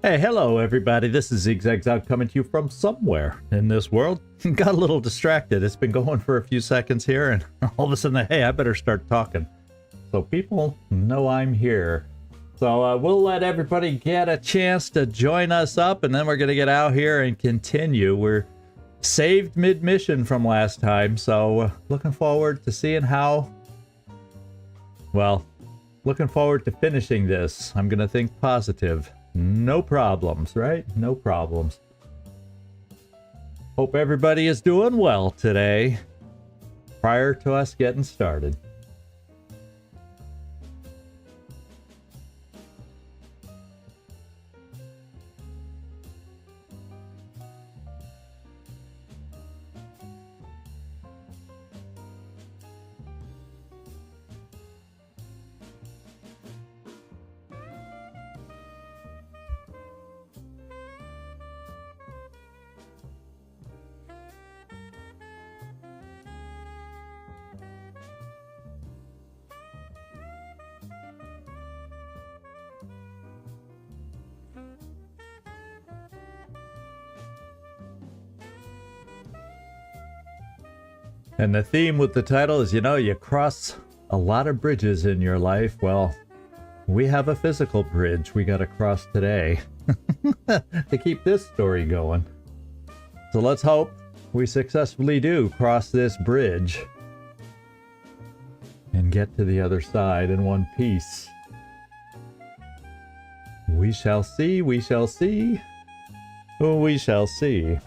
Hey, hello everybody, this is Zigzag coming to you from somewhere in this world. Got a little distracted, it's been going for a few seconds here, and all of a sudden, hey, I better start talking. So people know I'm here. So we'll let everybody get a chance to join us up, and then we're going to get out here and continue. We're saved mid-mission from last time, so looking forward to seeing how... Well, looking forward to finishing this. I'm going to think positive. No problems, right? No problems. Hope everybody is doing well today, prior to us getting started. And the theme with the title is, you know, you cross a lot of bridges in your life. Well, we have a physical bridge we got to cross today to keep this story going. So let's hope we successfully do cross this bridge and get to the other side in one piece. We shall see, we shall see. Oh, we shall see.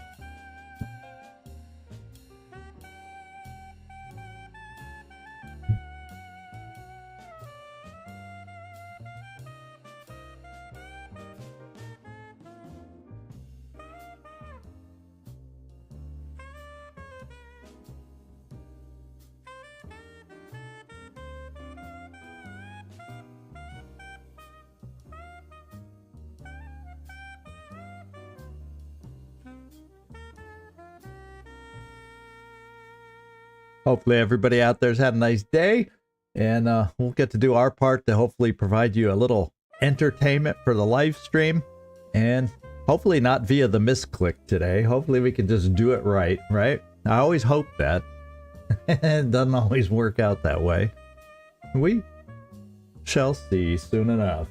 Hopefully everybody out there's had a nice day, and we'll get to do our part to hopefully provide you a little entertainment for the live stream, and hopefully not via the misclick today. Hopefully we can just do it right? I always hope that. It doesn't always work out that way. We shall see soon enough.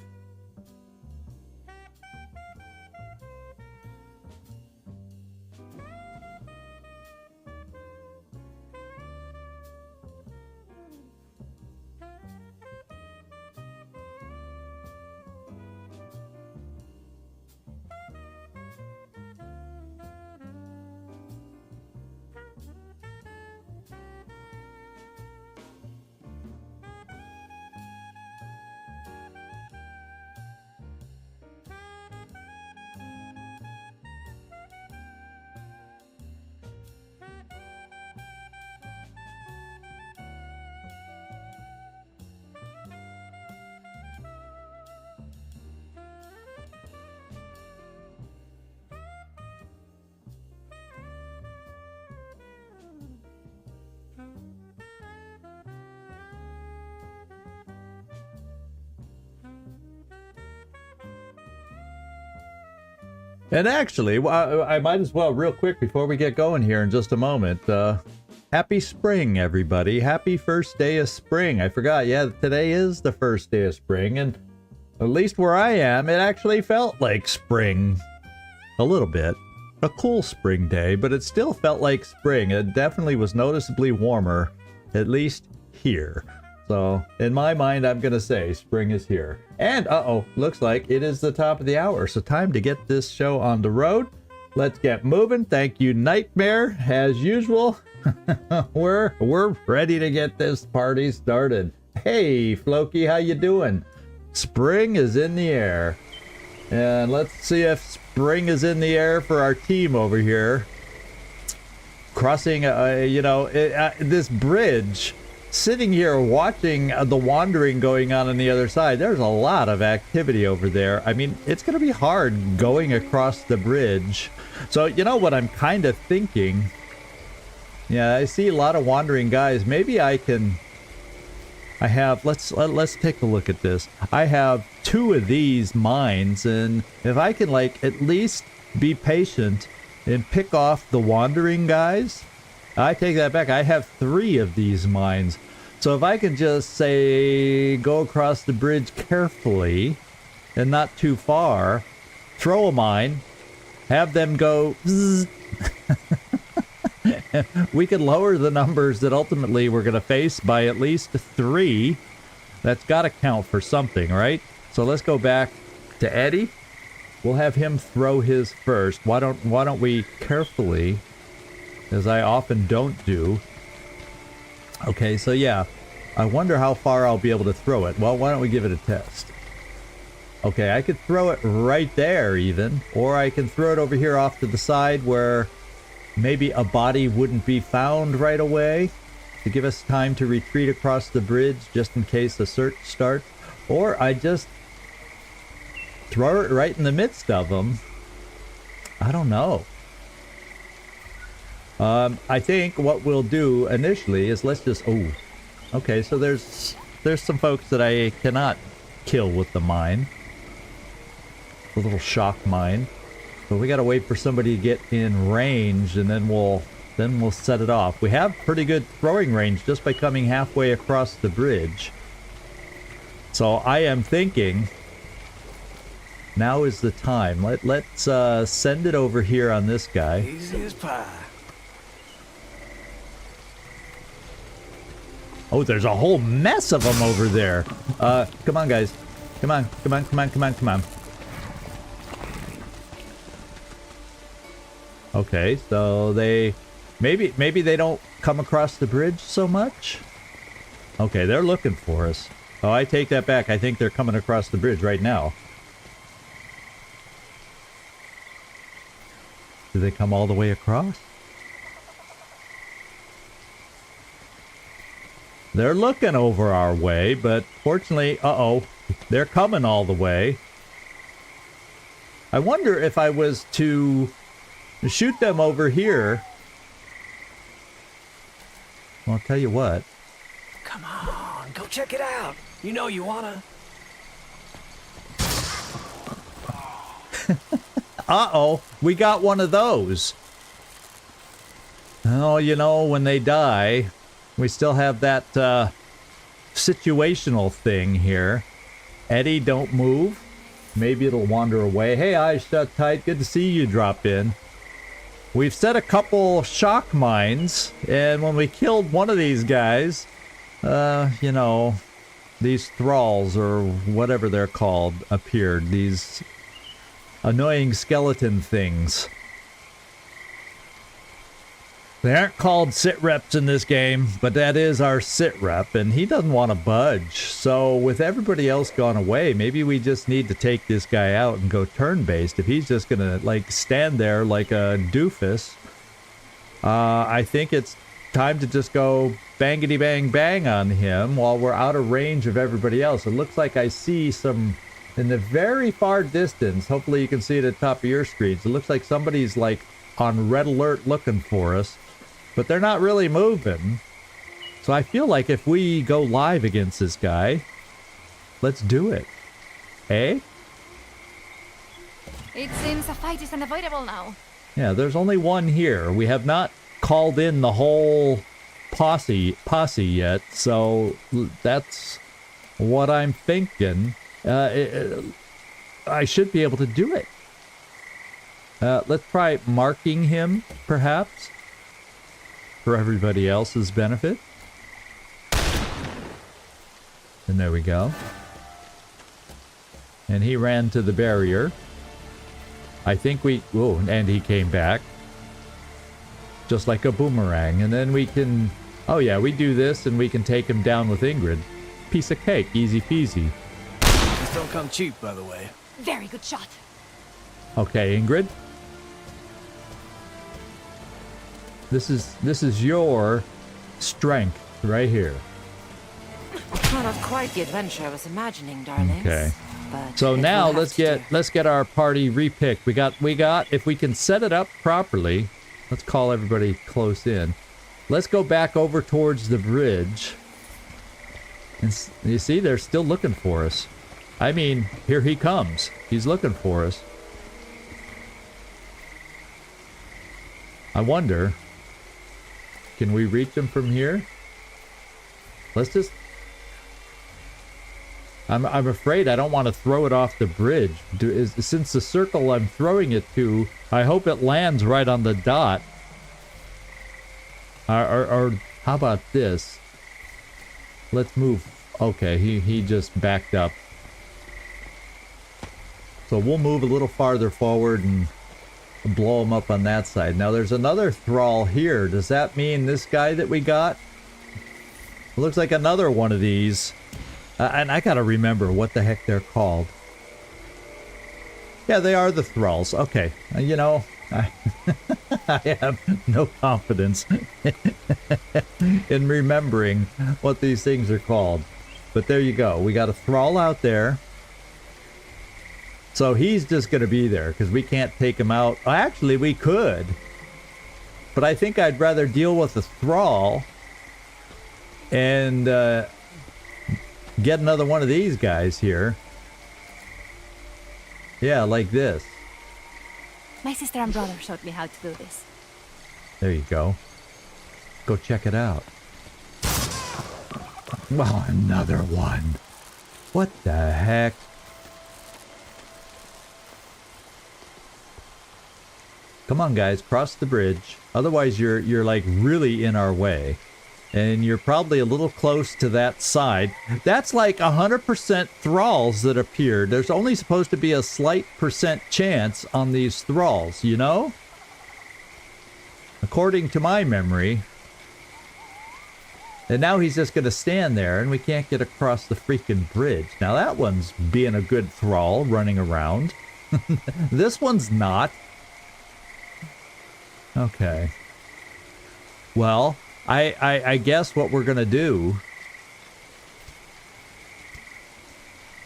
And actually, I might as well, real quick, before we get going here in just a moment, happy spring, everybody. Happy first day of spring. I forgot, yeah, today is the first day of spring, and at least where I am, it actually felt like spring. A little bit. A cool spring day, but it still felt like spring. It definitely was noticeably warmer, at least here. So, in my mind, I'm going to say spring is here. And, looks like it is the top of the hour. So time to get this show on the road. Let's get moving. Thank you, Nightmare. As usual, we're ready to get this party started. Hey, Floki, how you doing? Spring is in the air. And let's see if spring is in the air for our team over here. Crossing, this bridge... Sitting here watching the wandering going on the other side, there's a lot of activity over there. I mean, it's going to be hard going across the bridge. So, you know what I'm kind of thinking? Yeah, I see a lot of wandering guys. Maybe I can I have, let's take a look at this. I have 2 of these mines, and if I can like at least be patient and pick off the wandering guys, I take that back. I have 3 of these mines. So if I can just say go across the bridge carefully and not too far, throw a mine, have them go zzz, we could lower the numbers that ultimately we're going to face by at least 3. That's got to count for something, right? So let's go back to Eddie. We'll have him throw his first. Why don't we carefully, as I often don't do. Okay, so yeah, I wonder how far I'll be able to throw it. Well, why don't we give it a test? Okay, I could throw it right there even, or I can throw it over here off to the side where maybe a body wouldn't be found right away to give us time to retreat across the bridge just in case the search starts. Or I just throw it right in the midst of them. I don't know. I think what we'll do initially is let's just... Oh, okay, so there's some folks that I cannot kill with the mine. The little shock mine. But we gotta wait for somebody to get in range, and then we'll set it off. We have pretty good throwing range just by coming halfway across the bridge. So I am thinking now is the time. Let's send it over here on this guy. Easy as pie. Oh, there's a whole mess of them over there. Come on, guys. Come on. Okay, so they... Maybe they don't come across the bridge so much? Okay, they're looking for us. Oh, I take that back. I think they're coming across the bridge right now. Do they come all the way across? They're looking over our way, but fortunately, uh-oh, they're coming all the way. I wonder if I was to shoot them over here. Well, I'll tell you what. Come on, go check it out. You know you wanna. Uh-oh, we got one of those. Oh, you know, when they die, we still have that situational thing here. Eddie, don't move. Maybe it'll wander away. Hey, eyes shut tight. Good to see you drop in. We've set a couple shock mines, and when we killed one of these guys, you know, these thralls or whatever they're called appeared. These annoying skeleton things. They aren't called sit reps in this game, but that is our sit rep, and he doesn't want to budge. So with everybody else gone away, maybe we just need to take this guy out and go turn-based. If he's just gonna like stand there like a doofus, I think it's time to just go bangity bang bang on him while we're out of range of everybody else. It looks like I see some in the very far distance. Hopefully you can see it at the top of your screens. It looks like somebody's like on red alert looking for us. But they're not really moving. So I feel like if we go live against this guy, let's do it. Eh? It seems the fight is unavoidable now. Yeah, there's only one here. We have not called in the whole posse yet, so that's what I'm thinking. I should be able to do it. Let's try marking him, perhaps, for everybody else's benefit. And there we go. And he ran to the barrier. I think we... Oh, and he came back. Just like a boomerang. And then we can... Oh yeah, we do this and we can take him down with Ingrid. Piece of cake. Easy peasy. These don't come cheap, by the way. Very good shot. Okay, Ingrid. This is your strength right here. Well, not quite the adventure I was imagining, darlings. Okay. But So it now will have let's to get our party repicked. We got if we can set it up properly. Let's call everybody close in. Let's go back over towards the bridge. And you see, they're still looking for us. I mean, here he comes. He's looking for us. I wonder, can we reach him from here? Let's just... I'm afraid I don't want to throw it off the bridge. Since the circle I'm throwing it to, I hope it lands right on the dot. Or how about this? Let's move. Okay, he just backed up. So we'll move a little farther forward and blow him up on that side. Now there's another thrall here. Does that mean this guy that we got? It looks like another one of these. And I gotta remember what the heck they're called. Yeah, they are the thralls. Okay, you know, I have no confidence in remembering what these things are called. But there you go. We got a thrall out there. So he's just gonna be there because we can't take him out. Actually, we could. But I think I'd rather deal with the thrall and get another one of these guys here. Yeah, like this. My sister and brother showed me how to do this. There you go. Go check it out. Well, another one. What the heck? Come on, guys, cross the bridge. Otherwise, you're like really in our way. And you're probably a little close to that side. That's like 100% thralls that appeared. There's only supposed to be a slight percent chance on these thralls, you know? According to my memory. And now he's just going to stand there and we can't get across the freaking bridge. Now that one's being a good thrall running around. This one's not. Okay. Well... I guess what we're gonna do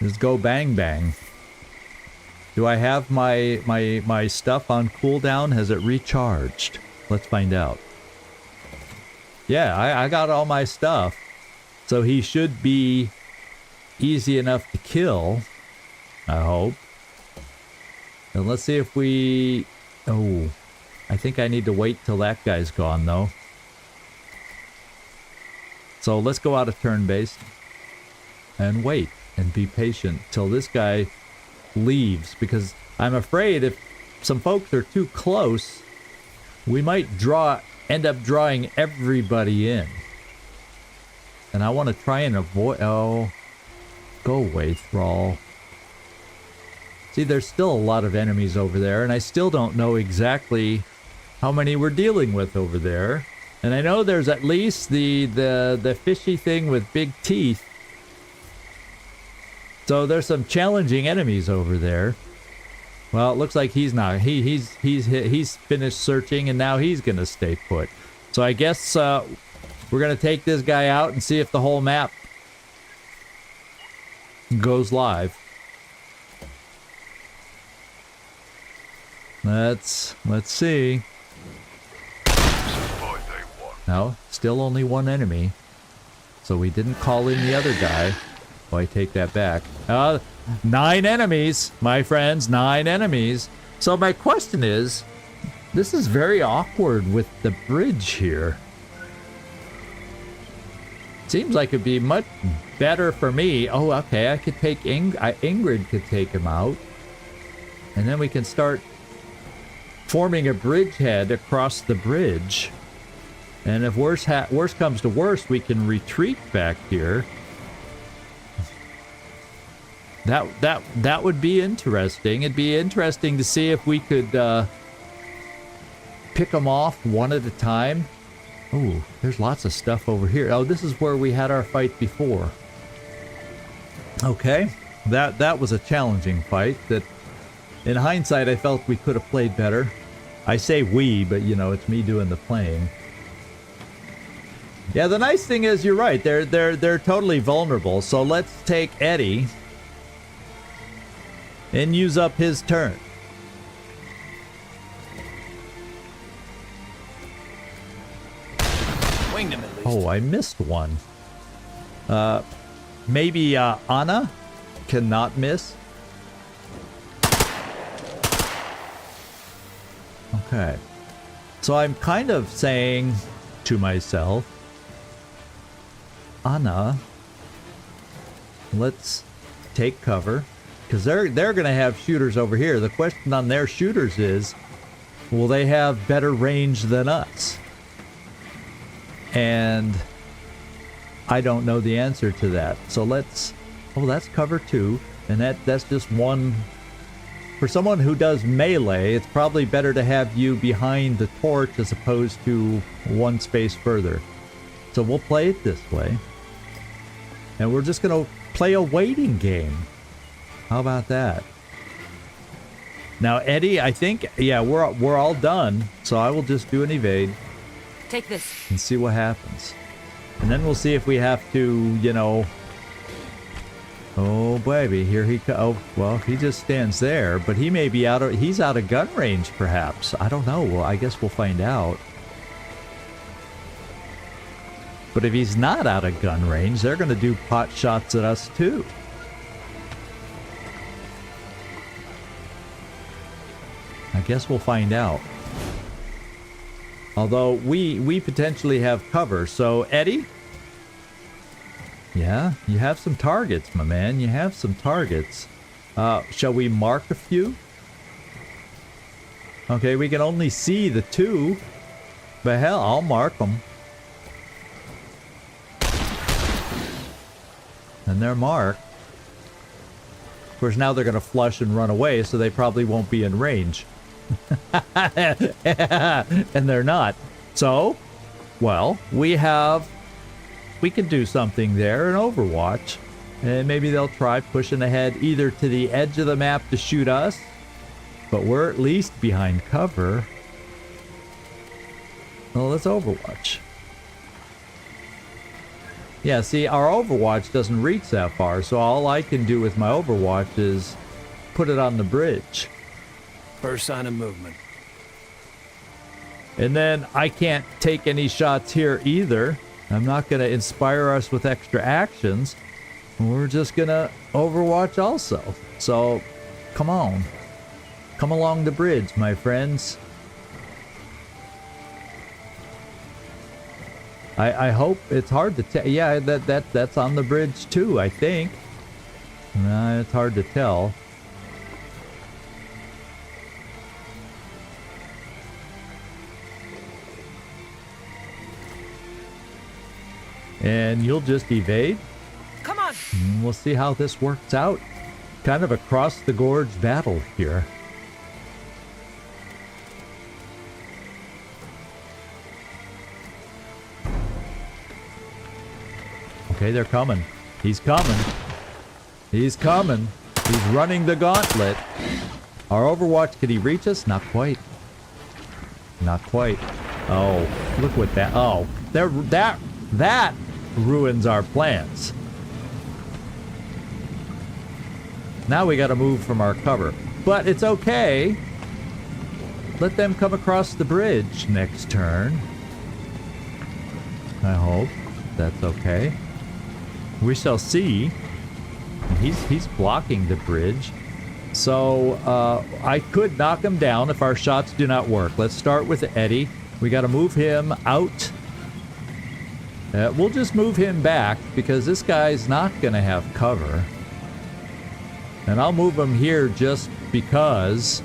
is go bang bang. Do I have my stuff on cooldown? Has it recharged? Let's find out. Yeah, I got all my stuff. So he should be easy enough to kill. I hope. And let's see if we... Oh, I think I need to wait till that guy's gone though. So let's go out of turn-based and wait and be patient till this guy leaves, because I'm afraid if some folks are too close, we might end up drawing everybody in. And I want to try and avoid... Oh, go away, thrall. See, there's still a lot of enemies over there, and I still don't know exactly how many we're dealing with over there. And I know there's at least the fishy thing with big teeth. So there's some challenging enemies over there. Well, it looks like he's not. He's finished searching and now he's gonna stay put. So I guess we're gonna take this guy out and see if the whole map goes live. Let's see. No, still only one enemy. So we didn't call in the other guy. Oh, I take that back. 9 enemies, my friends, 9 enemies. So my question is, this is very awkward with the bridge here. Seems like it'd be much better for me. Oh, okay, I could take Ingrid could take him out. And then we can start forming a bridgehead across the bridge. And if worse comes to worse, we can retreat back here. That would be interesting. It'd be interesting to see if we could pick them off one at a time. Oh, there's lots of stuff over here. Oh, this is where we had our fight before. Okay, that was a challenging fight that, in hindsight, I felt we could have played better. I say we, but you know, it's me doing the playing. Yeah, the nice thing is, you're right. They're totally vulnerable. So let's take Eddie and use up his turn. Winged him at least. Oh, I missed one. maybe Anna cannot miss. Okay. So I'm kind of saying to myself, Anna, let's take cover, because they're going to have shooters over here. The question on their shooters is, will they have better range than us? And I don't know the answer to that. So let's... Oh, that's cover 2. And that's just one... For someone who does melee, it's probably better to have you behind the torch as opposed to one space further. So we'll play it this way. And we're just going to play a waiting game. How about that? Now, Eddie, I think, yeah, we're all done. So I will just do an evade. Take this. And see what happens. And then we'll see if we have to, you know... Oh, baby, here he comes. Oh, well, he just stands there, but he may be he's out of gun range, perhaps. I don't know. Well, I guess we'll find out. But if he's not out of gun range, they're going to do pot shots at us, too. I guess we'll find out. Although, we potentially have cover. So, Eddie? Yeah, you have some targets, my man. You have some targets. Shall we mark a few? Okay, we can only see the 2. But hell, I'll mark them. And they're marked. Of course, now they're going to flush and run away, so they probably won't be in range. And they're not. So, well, we can do something there in Overwatch. And maybe they'll try pushing ahead either to the edge of the map to shoot us, but we're at least behind cover. Well, let's Overwatch. Yeah, see, our Overwatch doesn't reach that far, so all I can do with my Overwatch is put it on the bridge. First sign of movement. And then I can't take any shots here either. I'm not going to inspire us with extra actions. We're just going to Overwatch also. So, come on. Come along the bridge, my friends. I hope it's hard to tell. Yeah, that's on the bridge too, I think. It's hard to tell. And you'll just evade. Come on. And we'll see how this works out. Kind of a cross the gorge battle here. Okay, they're coming. He's coming. He's coming. He's running the gauntlet. Our Overwatch, could he reach us? Not quite. Not quite. Oh, look what that... Oh, that ruins our plans. Now we got to move from our cover. But it's okay. Let them come across the bridge next turn. I hope that's okay. We shall see. He's blocking the bridge. So I could knock him down if our shots do not work. Let's start with Eddie. We got to move him out. We'll just move him back because this guy's not going to have cover. And I'll move him here just because.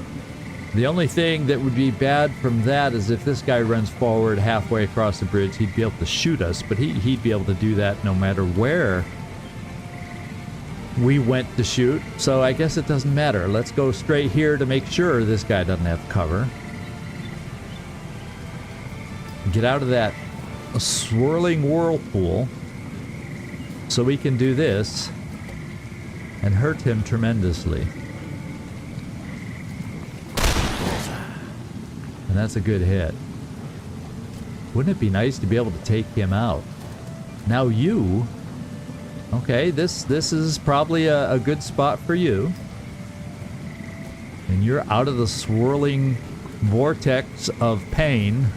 The only thing that would be bad from that is if this guy runs forward halfway across the bridge, he'd be able to shoot us, but he'd be able to do that no matter where we went to shoot. So I guess it doesn't matter. Let's go straight here to make sure this guy doesn't have cover. Get out of that swirling whirlpool so we can do this and hurt him tremendously. And that's a good hit. Wouldn't it be nice to be able to take him out? Now you... Okay, this is probably a good spot for you. And you're out of the swirling vortex of pain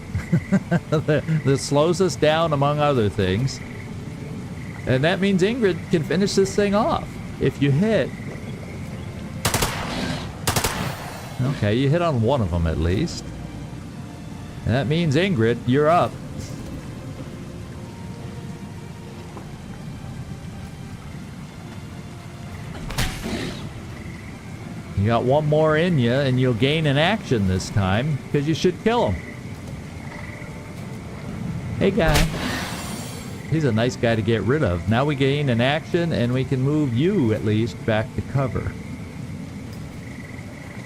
that slows us down, among other things. And that means Ingrid can finish this thing off. If you hit. Okay, you hit on one of them at least. And that means Ingrid, you're up. You got one more in you, and you'll gain an action this time, because you should kill him. Hey, guy. He's a nice guy to get rid of. Now we gain an action, and we can move you, at least, back to cover.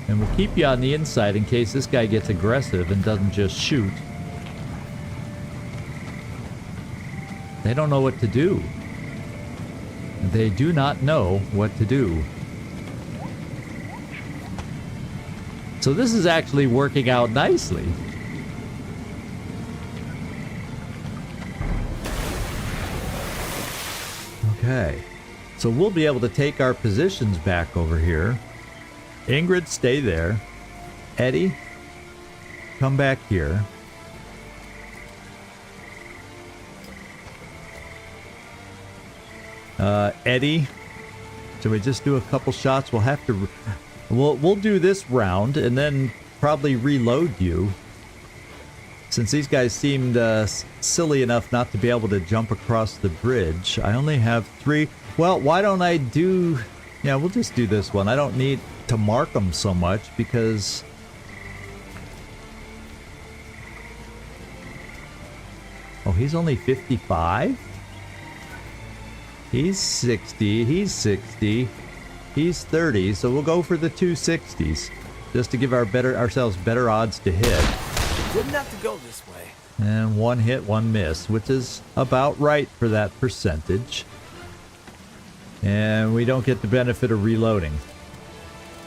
And we'll keep you on the inside in case this guy gets aggressive and doesn't just shoot. They don't know what to do. They do not know what to do. So this is actually working out nicely. Okay. So we'll be able to take our positions back over here. Ingrid, stay there. Eddie, come back here. Eddie, should we just do a couple shots? We'll have to... We'll do this round and then probably reload you. Since these guys seemed silly enough not to be able to jump across the bridge. I only have 3. Well, why don't I do... Yeah, we'll just do this one. I don't need to mark them so much because... Oh, he's only 55? He's 60. He's 60. He's 30, so we'll go for the 260s. Just to give ourselves better odds to hit. Didn't have to go this way. And one hit, one miss, which is about right for that percentage. And we don't get the benefit of reloading.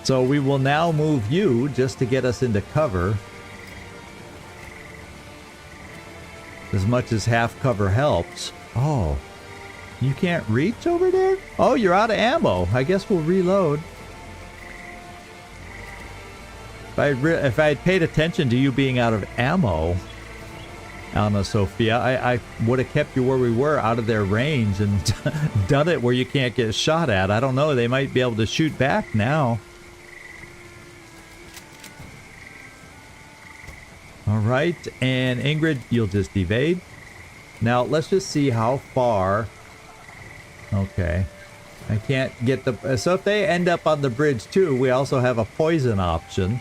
So we will now move you just to get us into cover. As much as half cover helps. Oh, you can't reach over there? Oh, you're out of ammo. I guess we'll reload. If I had paid attention to you being out of ammo, Anna Sophia, I would have kept you where we were, out of their range, and done it where you can't get shot at. I don't know. They might be able to shoot back now. All right, and Ingrid, you'll just evade. Now, let's just see how far... Okay. I can't get the... So if they end up on the bridge too, we also have a poison option.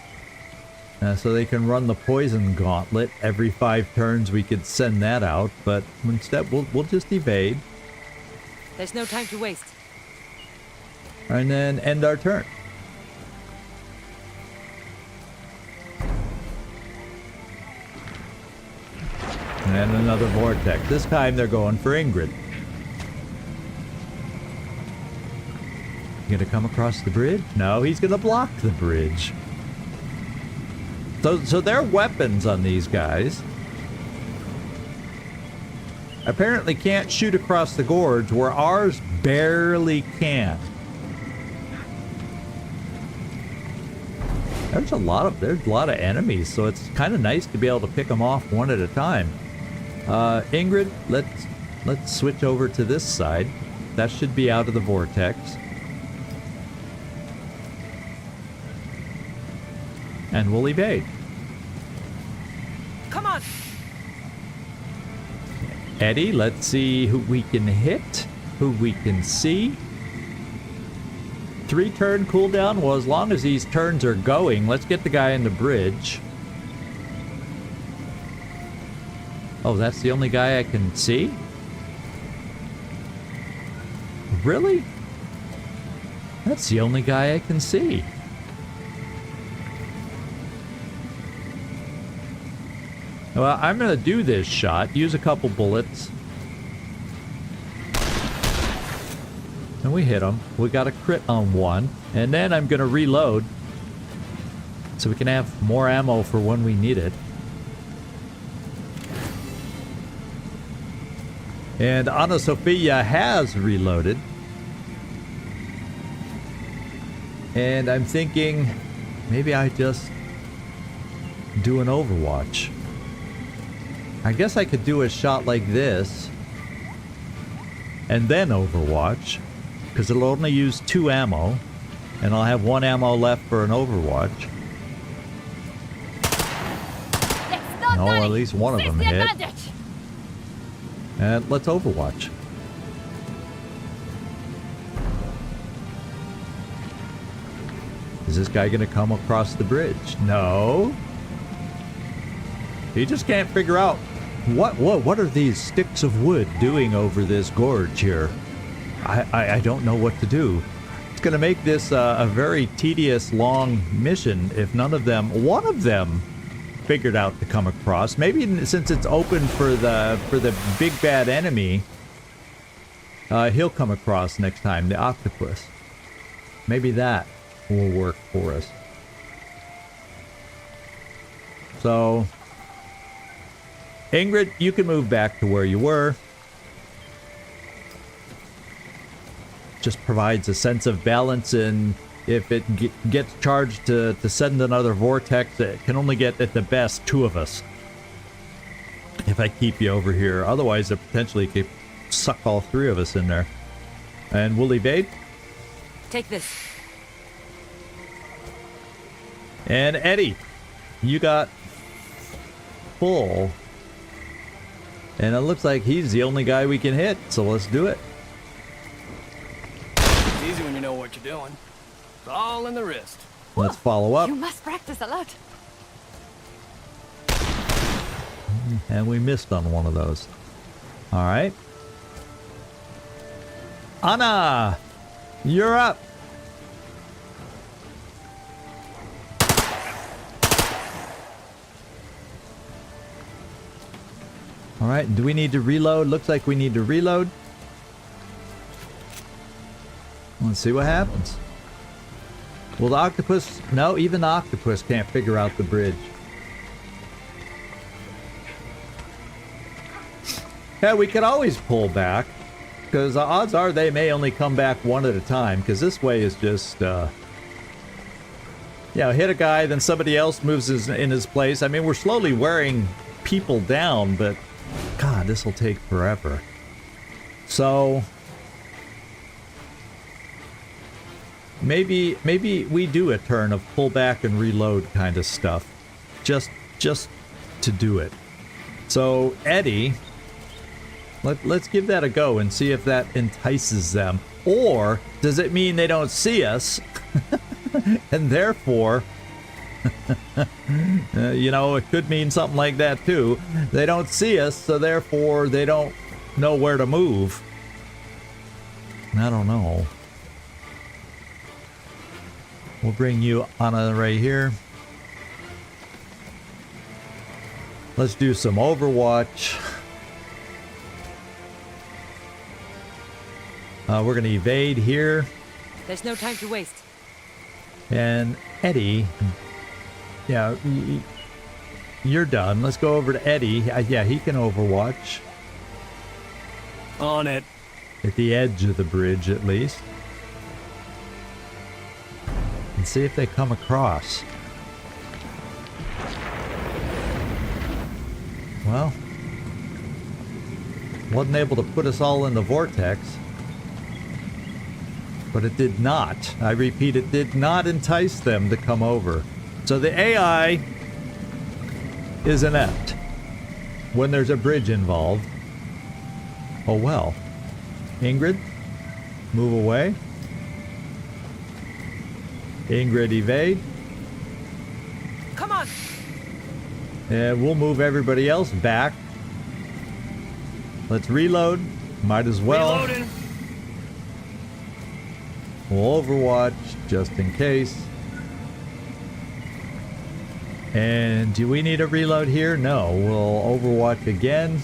So they can run the poison gauntlet. Every 5 turns we could send that out, but instead we'll just evade. There's no time to waste. And then end our turn. And another vortex. This time they're going for Ingrid. You gonna come across the bridge? No, he's gonna block the bridge. So their weapons on these guys apparently can't shoot across the gorge, where ours barely can. There's a lot of enemies, so it's kind of nice to be able to pick them off one at a time. Ingrid, let's switch over to this side. That should be out of the vortex. And we'll evade. Come on! Eddie, let's see who we can hit, who we can see. 3-turn cooldown. Well, as long as these turns are going, let's get the guy in the bridge. Oh, that's the only guy I can see? Really? That's the only guy I can see. Well, I'm going to do this shot, use a couple bullets. And we hit him. We got a crit on one. And then I'm going to reload so we can have more ammo for when we need it. And Anna Sophia has reloaded. And I'm thinking maybe I just do an Overwatch. I guess I could do a shot like this. and then Overwatch, because it'll only use 2 ammo, and I'll have 1 ammo left for an Overwatch. No, at least one of them hit. And let's Overwatch. Is this guy gonna come across the bridge? No. He just can't figure out what are these sticks of wood doing over this gorge here. I don't know what to do. It's gonna make this a very tedious, long mission if one of them figured out to come across. Maybe since it's open for the big bad enemy, he'll come across next time, the octopus. Maybe that will work for us. So, Ingrid, you can move back to where you were. Just provides a sense of balance, and if it gets charged to send another vortex, it can only get at the best 2 of us. If I keep you over here. Otherwise, it potentially could suck all 3 of us in there. And we'll evade. Take this. And Eddie, you got full. And it looks like he's the only guy we can hit, so let's do it. It's easy when you know what you're doing. It's all in the wrist. Let's follow up. You must practice a lot. And we missed on one of those. Alright. Anna! You're up! Alright, do we need to reload? Looks like we need to reload. Let's see what happens. Well, the octopus... No, even the octopus can't figure out the bridge. Yeah, we could always pull back, because the odds are they may only come back one at a time, because this way is just, hit a guy, then somebody else moves in his place. I mean, we're slowly wearing people down, but God, this will take forever. So, maybe we do a turn of pull back and reload kind of stuff, just to do it. So, Eddie... Let's give that a go and see if that entices them. Or does it mean they don't see us? And therefore, it could mean something like that too. They don't see us, so therefore they don't know where to move. I don't know. We'll bring you Anna right here. Let's do some Overwatch. We're going to evade here. There's no time to waste. And Eddie, yeah, you're done. Let's go over to Eddie. Yeah, he can Overwatch. On it. At the edge of the bridge, at least. And see if they come across. Well, wasn't able to put us all in the vortex. But it did not. I repeat, it did not entice them to come over. So the AI is inept when there's a bridge involved. Oh well. Ingrid, move away. Ingrid, evade. Come on. And we'll move everybody else back. Let's reload. Might as well. Reloading. We'll Overwatch just in case. And do we need a reload here? No. We'll Overwatch again.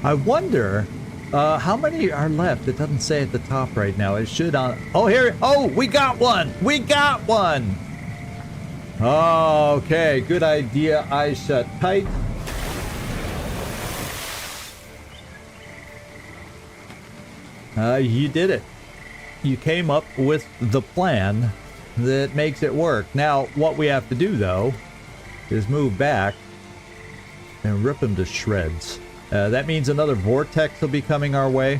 I wonder how many are left. It doesn't say at the top right now. It should on. Oh, here. Oh, we got one. We got one. Okay, good idea. Eyes shut tight. You did it. You came up with the plan that makes it work. Now, what we have to do, though, is move back and rip him to shreds. That means another vortex will be coming our way.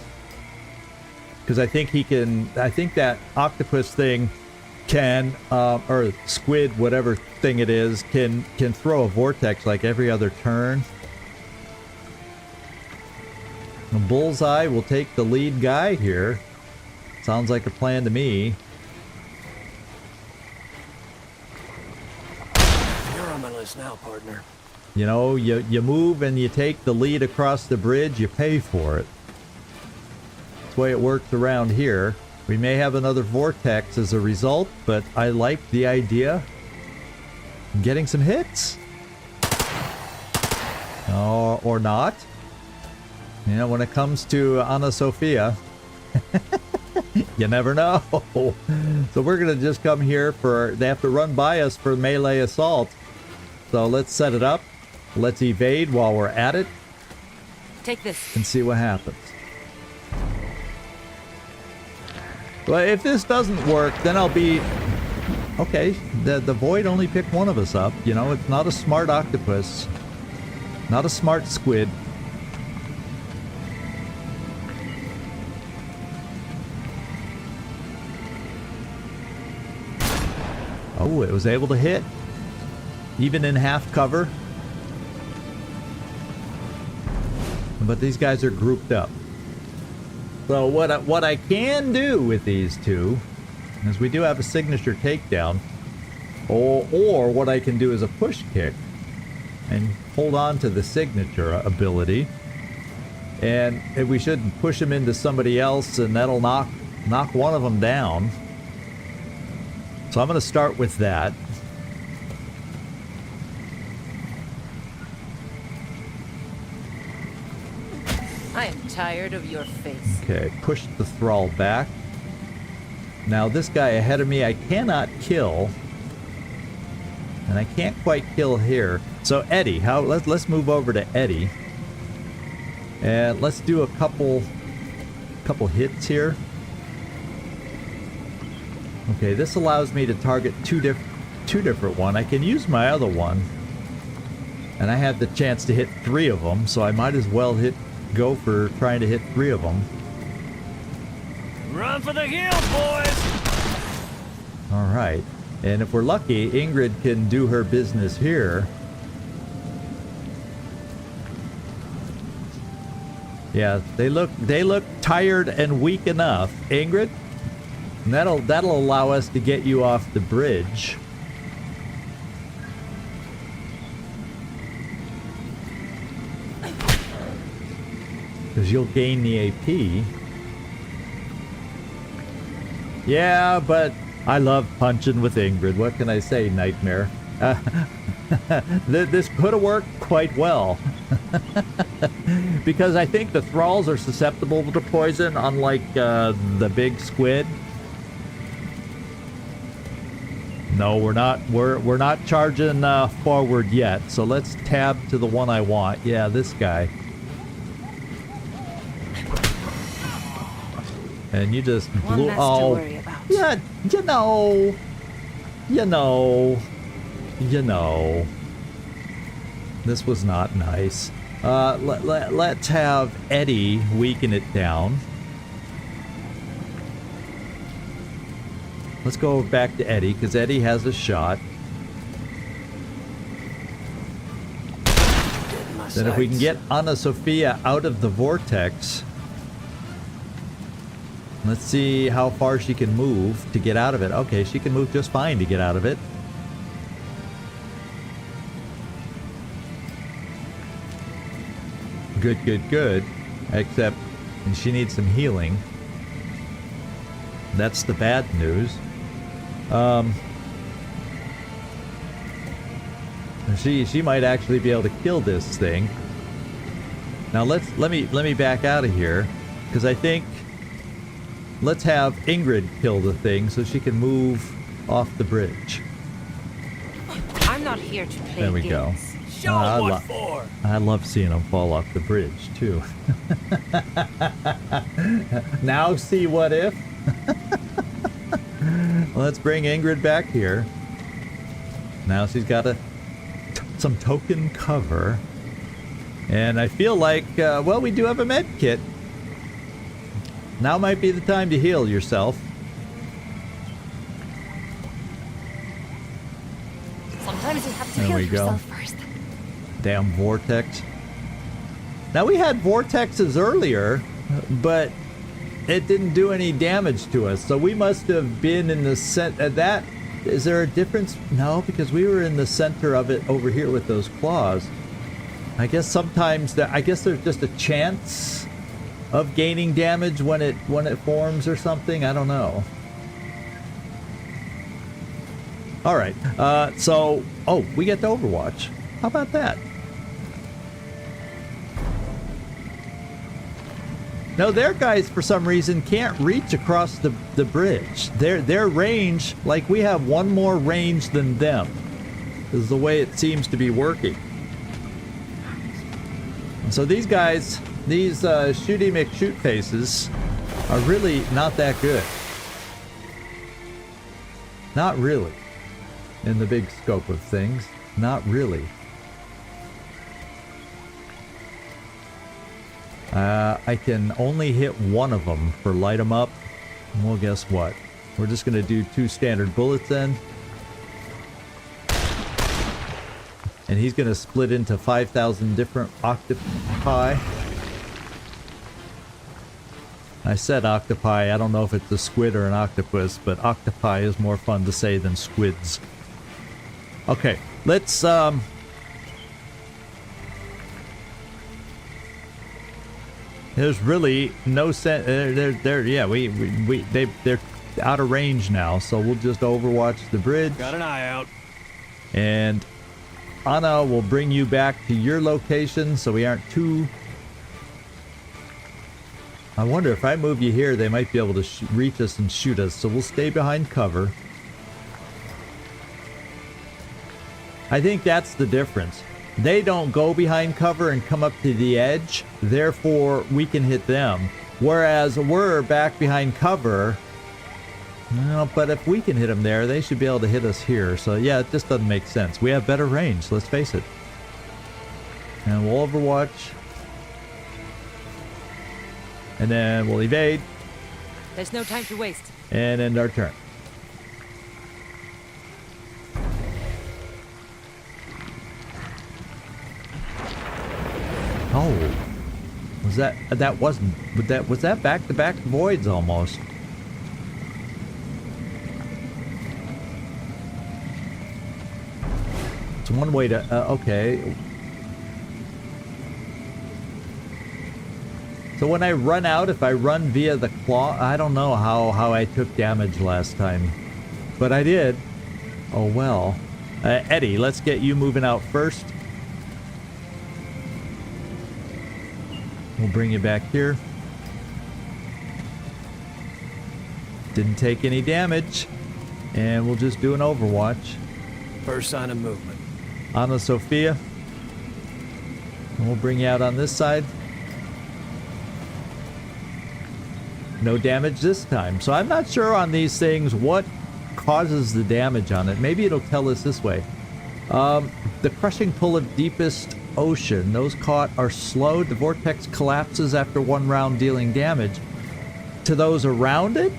Because I think he can... I think that octopus thing can... or squid, whatever thing it is, can throw a vortex like every other turn. The Bullseye will take the lead guy here. Sounds like a plan to me. You're on my list now, partner. You know, you move and you take the lead across the bridge, you pay for it. That's the way it works around here. We may have another vortex as a result, but I like the idea. I'm getting some hits. Or not. You know, when it comes to Anna Sophia, you never know. So we're going to just come here for... They have to run by us for melee assault. So let's set it up. Let's evade while we're at it. Take this. And see what happens. Well, if this doesn't work, then I'll be... Okay, the Void only picked one of us up. You know, it's not a smart octopus. Not a smart squid. Oh, it was able to hit. Even in half cover. But these guys are grouped up. So what I can do with these two is we do have a signature takedown. Or what I can do is a push kick. And hold on to the signature ability. And if we should push them into somebody else and that'll knock one of them down. So I'm going to start with that. I am tired of your face. Okay, push the thrall back. Now this guy ahead of me I cannot kill. And I can't quite kill here. So Eddie, let's move over to Eddie. And let's do a couple hits here. Okay, this allows me to target two different ones. I can use my other one. And I have the chance to hit 3 of them, so I might as well go for trying to hit 3 of them. Run for the hills, boys! Alright. And if we're lucky, Ingrid can do her business here. Yeah, they look tired and weak enough. Ingrid? And that'll allow us to get you off the bridge. Because you'll gain the AP. Yeah, but I love punching with Ingrid. What can I say, Nightmare? This could have worked quite well. Because I think the thralls are susceptible to poison, unlike the big squid. No, we're not. We're not charging forward yet. So let's tab to the one I want. Yeah, this guy. And you just blew. One less to worry about. Yeah, you know. This was not nice. Let's have Eddie weaken it down. Let's go back to Eddie, because Eddie has a shot. Then if we can get Anna Sophia out of the vortex... Let's see how far she can move to get out of it. Okay, she can move just fine to get out of it. Good. Except she needs some healing. That's the bad news. She might actually be able to kill this thing. Now let me back out of here, because I think let's have Ingrid kill the thing so she can move off the bridge. I'm not here to play There we games. go. Show 'em what for. I love seeing them fall off the bridge, too. Now see what if? Let's bring Ingrid back here. Now she's got some token cover. And I feel like, well, we do have a med kit. Now might be the time to heal yourself. Sometimes you have to There heal we go. yourself first. Damn vortex. Now we had vortexes earlier, but it didn't do any damage to us. So we must have been in the center. That is there a difference? No, because we were in the center of it over here with those claws. I guess sometimes I guess there's just a chance of gaining damage when it forms or something. I don't know. All right. So we get to Overwatch. How about that? No, their guys for some reason can't reach across the bridge. Their range, like we have one more range than them, is the way it seems to be working. And so these guys, these shooty McShoot faces, are really not that good. Not really. In the big scope of things, not really. I can only hit one of them for light them up. Well, guess what? We're just going to do 2 standard bullets then. And he's going to split into 5,000 different octopi. I said octopi. I don't know if it's a squid or an octopus, but octopi is more fun to say than squids. Okay, let's there's really no sense. They're out of range now, so we'll just overwatch the bridge. Got an eye out. And Anna will bring you back to your location, so we aren't too. I wonder if I move you here, they might be able to reach us and shoot us. So we'll stay behind cover. I think that's the difference. They don't go behind cover and come up to the edge, therefore we can hit them. Whereas we're back behind cover, well, but if we can hit them there, they should be able to hit us here. So yeah, it just doesn't make sense. We have better range, let's face it. And we'll overwatch. And then we'll evade. There's no time to waste. And end our turn. Oh, was that wasn't, was that back-to-back voids almost? It's one way to, okay. So when I run out, if I run via the claw, I don't know how I took damage last time, but I did. Oh well. Eddie, let's get you moving out first. We'll bring you back here. Didn't take any damage. And we'll just do an overwatch. First sign of movement. Anna Sophia. And we'll bring you out on this side. No damage this time. So I'm not sure on these things what causes the damage on it. Maybe it'll tell us this way. The crushing pull of deepest ocean. Those caught are slowed. The vortex collapses after 1 round, dealing damage to those around it.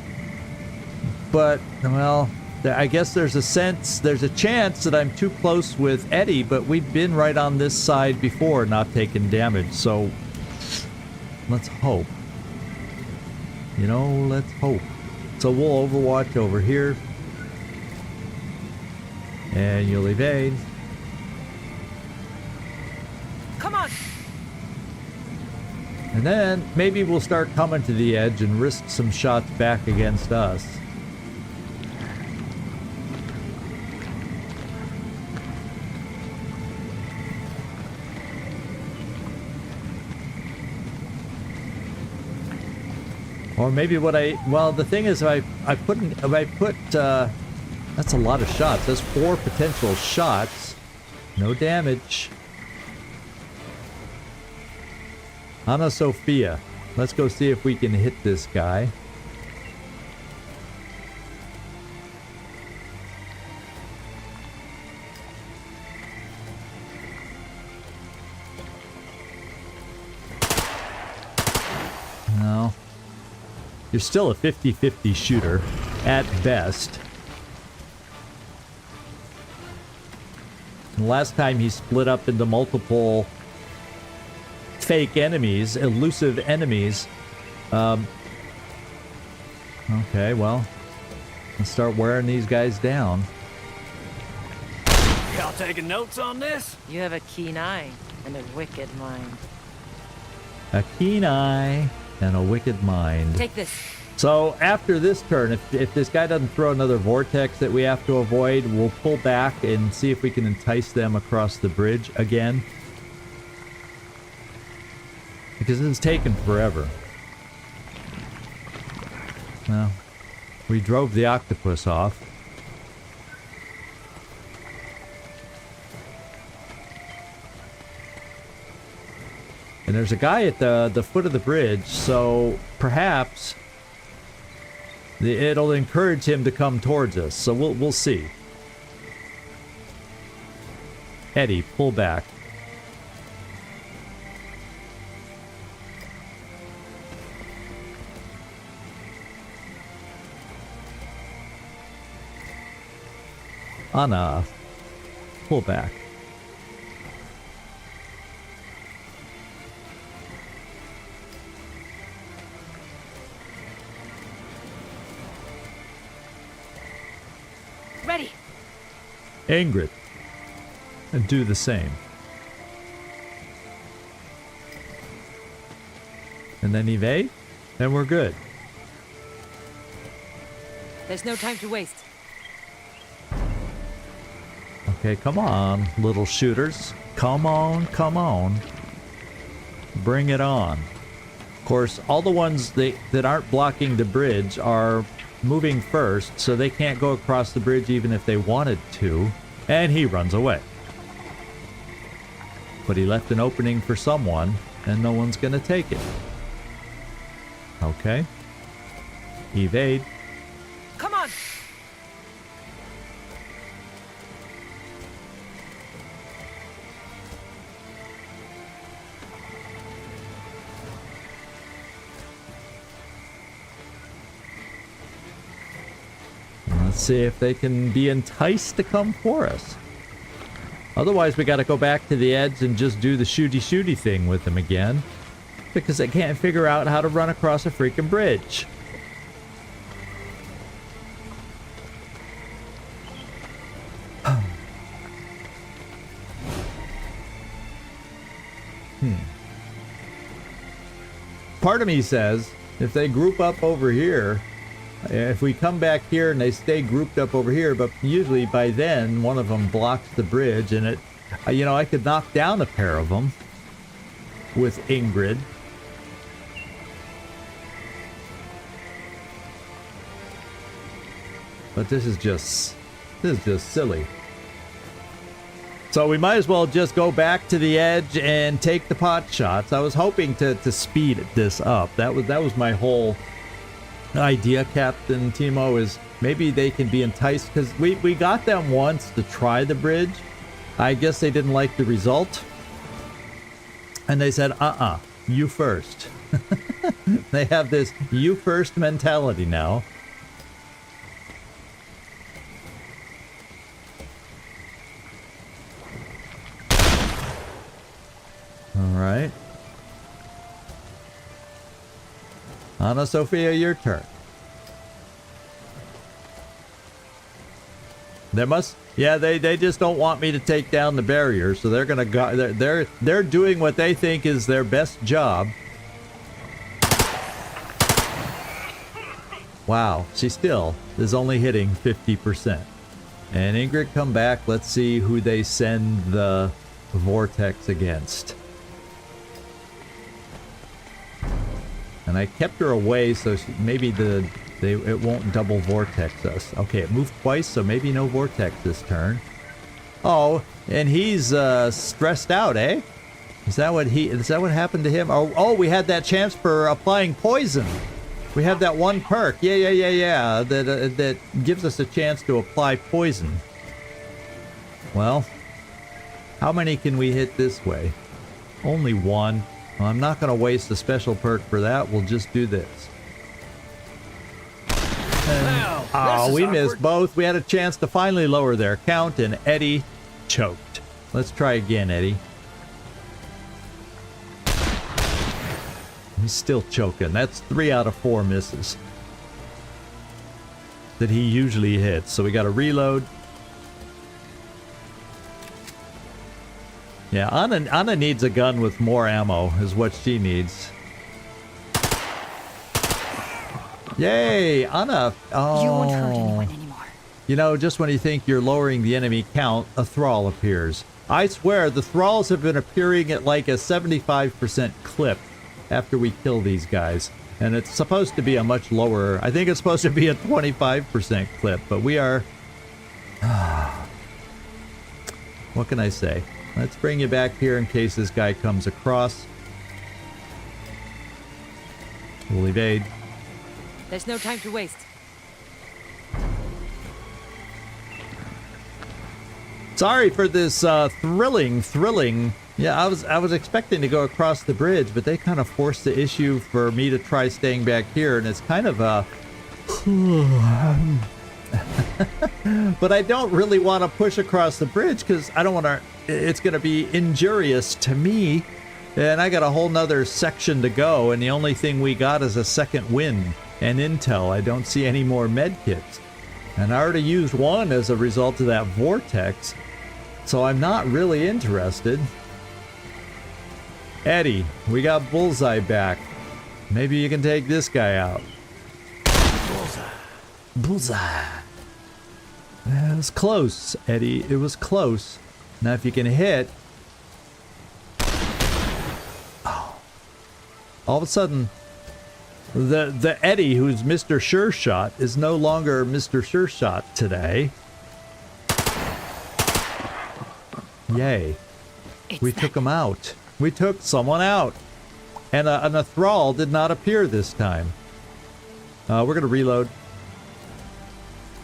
But, well, I guess there's a chance that I'm too close with Eddie, but we've been right on this side before, not taking damage. So, let's hope. You know, let's hope. So we'll overwatch over here. And you'll evade. Come on! And then maybe we'll start coming to the edge and risk some shots back against us. Or maybe the thing is that's a lot of shots. That's 4 potential shots. No damage. Anna Sophia. Let's go see if we can hit this guy. No. You're still a 50-50 shooter, at best. And last time he split up into multiple fake enemies, elusive enemies. Okay, well, let's start wearing these guys down. Y'all taking notes on this? You have a keen eye and a wicked mind. A keen eye and a wicked mind. Take this. So after this turn, if this guy doesn't throw another vortex that we have to avoid, we'll pull back and see if we can entice them across the bridge again. Because it's taken forever. Well, we drove the octopus off. And there's a guy at the foot of the bridge, so perhaps it'll encourage him to come towards us. So we'll see. Eddie, pull back. Anna, pull back. Ready. Ingrid, and do the same. And then evade, and we're good. There's no time to waste. Okay, come on, little shooters. Come on, come on. Bring it on. Of course, all the ones that aren't blocking the bridge are moving first, so they can't go across the bridge even if they wanted to. And he runs away. But he left an opening for someone, and no one's gonna take it. Okay. Evade. Come on. Let's see if they can be enticed to come for us. Otherwise, we got to go back to the edge and just do the shooty thing with them again. Because they can't figure out how to run across a freaking bridge. Part of me says, if they group up over here, if we come back here and they stay grouped up over here, but usually by then one of them blocks the bridge, and it, you know, I could knock down a pair of them with Ingrid. But this is just silly. So we might as well just go back to the edge and take the pot shots. I was hoping to speed this up. That was my whole idea, Captain Timo, is maybe they can be enticed, because we got them once to try the bridge. I guess they didn't like the result. And they said, you first. They have this you first mentality now. Alright. Anna Sophia, your turn. There must, yeah, they just don't want me to take down the barrier, so they're gonna go, they're doing what they think is their best job. Wow, she still is only hitting 50%. And Ingrid, come back. Let's see who they send the vortex against. And I kept her away, so maybe it won't double vortex us. Okay, it moved twice, so maybe no vortex this turn. Oh, and he's stressed out, eh? Is that what happened to him? Oh, we had that chance for applying poison. We have that one perk. Yeah. That gives us a chance to apply poison. Well, how many can we hit this way? Only one. Well, I'm not going to waste a special perk for that. We'll just do this. And, we missed both. We had a chance to finally lower their count, and Eddie choked. Let's try again, Eddie. He's still choking. That's 3 out of 4 misses that he usually hits. So we got to reload. Yeah, Anna needs a gun with more ammo, is what she needs. Yay, Anna. Oh. You won't hurt anyone anymore. You know, just when you think you're lowering the enemy count, a thrall appears. I swear, the thralls have been appearing at like a 75% clip after we kill these guys. And it's supposed to be a much lower, I think it's supposed to be a 25% clip, but we are... What can I say? Let's bring you back here in case this guy comes across. We'll evade. There's no time to waste. Sorry for this thrilling. Yeah, I was expecting to go across the bridge, but they kind of forced the issue for me to try staying back here, and it's kind of a... But I don't really want to push across the bridge because I don't want to... It's going to be injurious to me, and I got a whole nother section to go, and the only thing we got is a second wind and intel. I don't see any more med kits, and I already used one as a result of that vortex, so I'm not really interested. Eddie, we got Bullseye back. Maybe you can take this guy out. Bullseye. It was close, Eddie. It was close. Now if you can hit... Oh. All of a sudden, the Eddie who's Mr. Sure Shot is no longer Mr. Sure Shot today. Yay. We took him out. We took someone out. And a thrall did not appear this time. We're going to reload.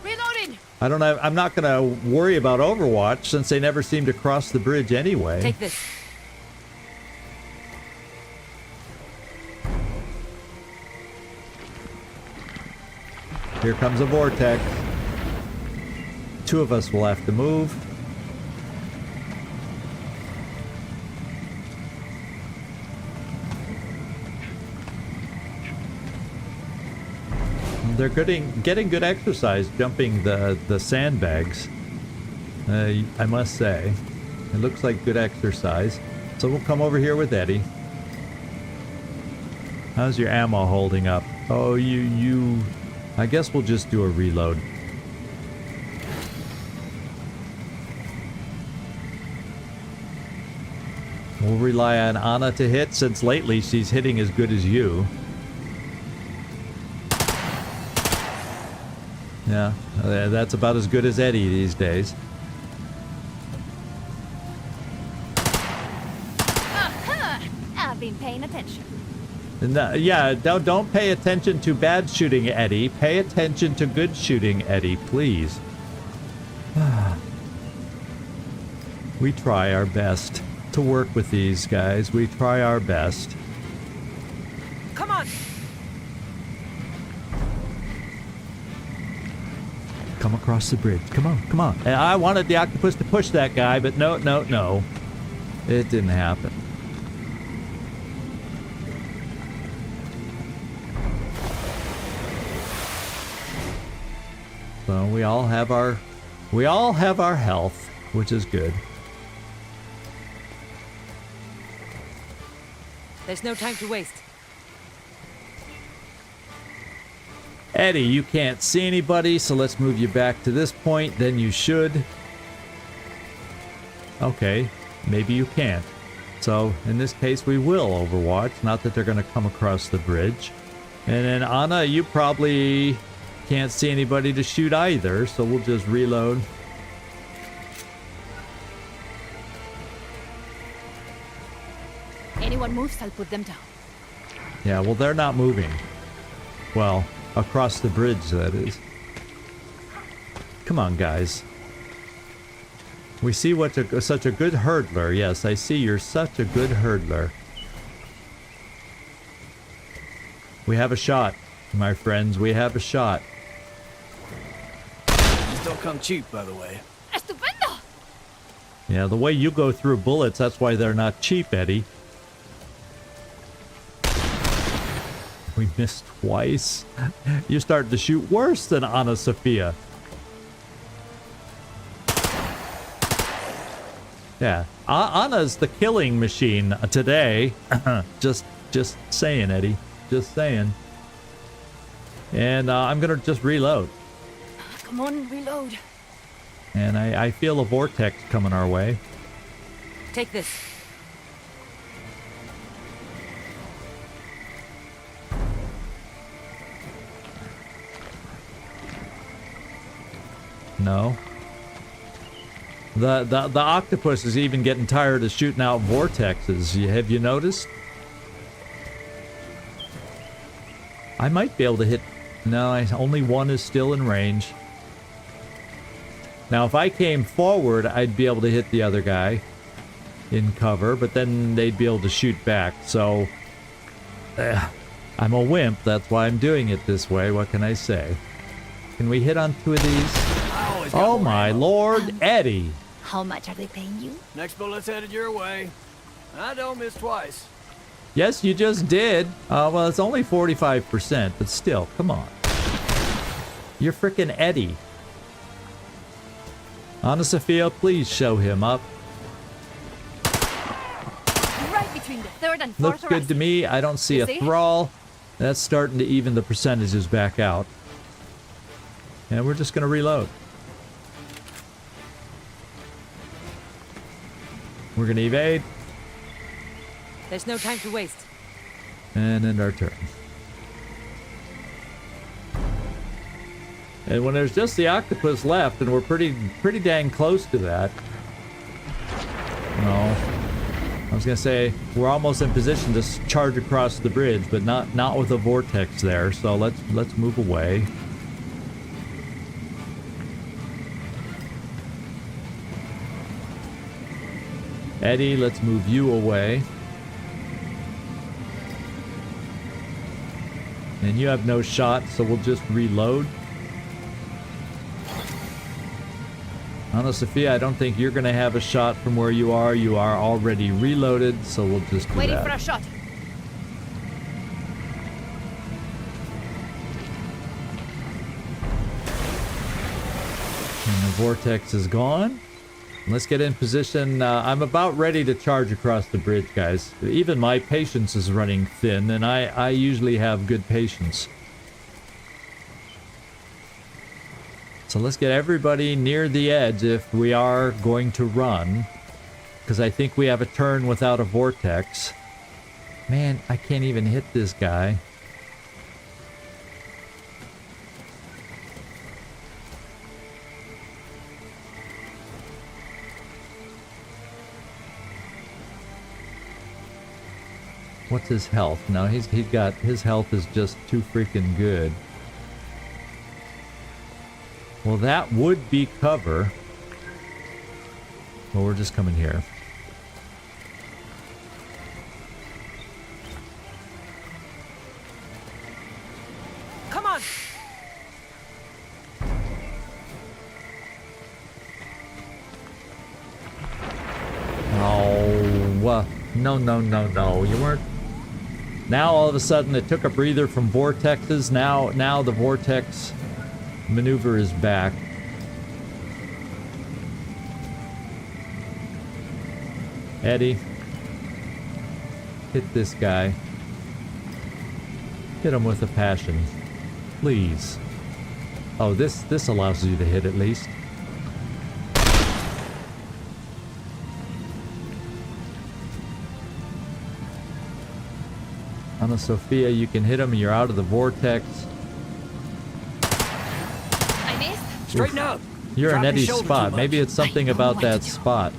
Reloading! I'm not going to worry about Overwatch since they never seem to cross the bridge anyway. Take this. Here comes a vortex. 2 of us will have to move. They're getting good exercise jumping the sandbags. I must say. It looks like good exercise. So we'll come over here with Eddie. How's your ammo holding up? Oh, you... I guess we'll just do a reload. We'll rely on Anna to hit, since lately she's hitting as good as you. Yeah, that's about as good as Eddie these days. I've been paying attention. No, yeah, don't pay attention to bad shooting, Eddie. Pay attention to good shooting, Eddie, please. We try our best to work with these guys. We try our best. Come on. Come across the bridge. Come on, come on. And I wanted the octopus to push that guy, but no. It didn't happen. So we all have our health, which is good. There's no time to waste. Eddie, you can't see anybody, so let's move you back to this point. Then you should. Okay, maybe you can't. So in this case, we will Overwatch. Not that they're going to come across the bridge. And then Anna, you probably can't see anybody to shoot either, so we'll just reload. anyone moves, I'll put them down. Yeah, well, they're not moving. Well, across the bridge, that is. Come on, guys. We see what such a good hurdler. Yes, I see you're such a good hurdler. We have a shot, my friends. We have a shot. These don't come cheap, by the way. Estupendo! Yeah, the way you go through bullets, that's why they're not cheap, Eddie. We missed twice. You started to shoot worse than Ana Sofia. Yeah, Anna's the killing machine today. just saying, Eddie. Just saying. And I'm gonna just reload. Come on, reload. And I feel a vortex coming our way. Take this. No. The octopus is even getting tired of shooting out vortexes. Have you noticed? I might be able to hit... No, only one is still in range. Now, if I came forward, I'd be able to hit the other guy in cover, but then they'd be able to shoot back. So, I'm a wimp. That's why I'm doing it this way. What can I say? Can we hit on 2 of these? Oh my lord, Eddie! How much are they paying you? Next bullet's headed your way. I don't miss twice. Yes, you just did. Well, it's only 45%, but still, come on. You're frickin' Eddie. Ana Sofia, please show him up. Right between the third and fourth Looks good to me. I don't see a thrall. That's starting to even the percentages back out. And we're just going to reload. We're going to evade. There's no time to waste. And end our turn. And when there's just the octopus left, and we're pretty dang close to that. No. I was gonna say we're almost in position to charge across the bridge, but not with a vortex there. So let's move away. Eddie, let's move you away. And you have no shot, so we'll just reload. Ana Sofia, I don't think you're going to have a shot from where you are. You are already reloaded, so we'll just do Waiting that. for a shot. And the vortex is gone. Let's get in position. I'm about ready to charge across the bridge, guys. Even my patience is running thin, and I usually have good patience. So let's get everybody near the edge if we are going to run. Because I think we have a turn without a vortex. Man, I can't even hit this guy. What's his health? No, he's got... His health is just too freaking good. Well, that would be cover. Well, we're just coming here. Come on! Oh, no. You weren't... Now, all of a sudden, it took a breather from vortexes. Now the vortex maneuver is back. Eddie, hit this guy. Hit him with a passion. Please. Oh, this allows you to hit at least. Ana Sofia, you can hit him and you're out of the vortex. I missed. Straighten up. You're Drop in your Eddie's shoulder spot. too Maybe much. it's something about that spot.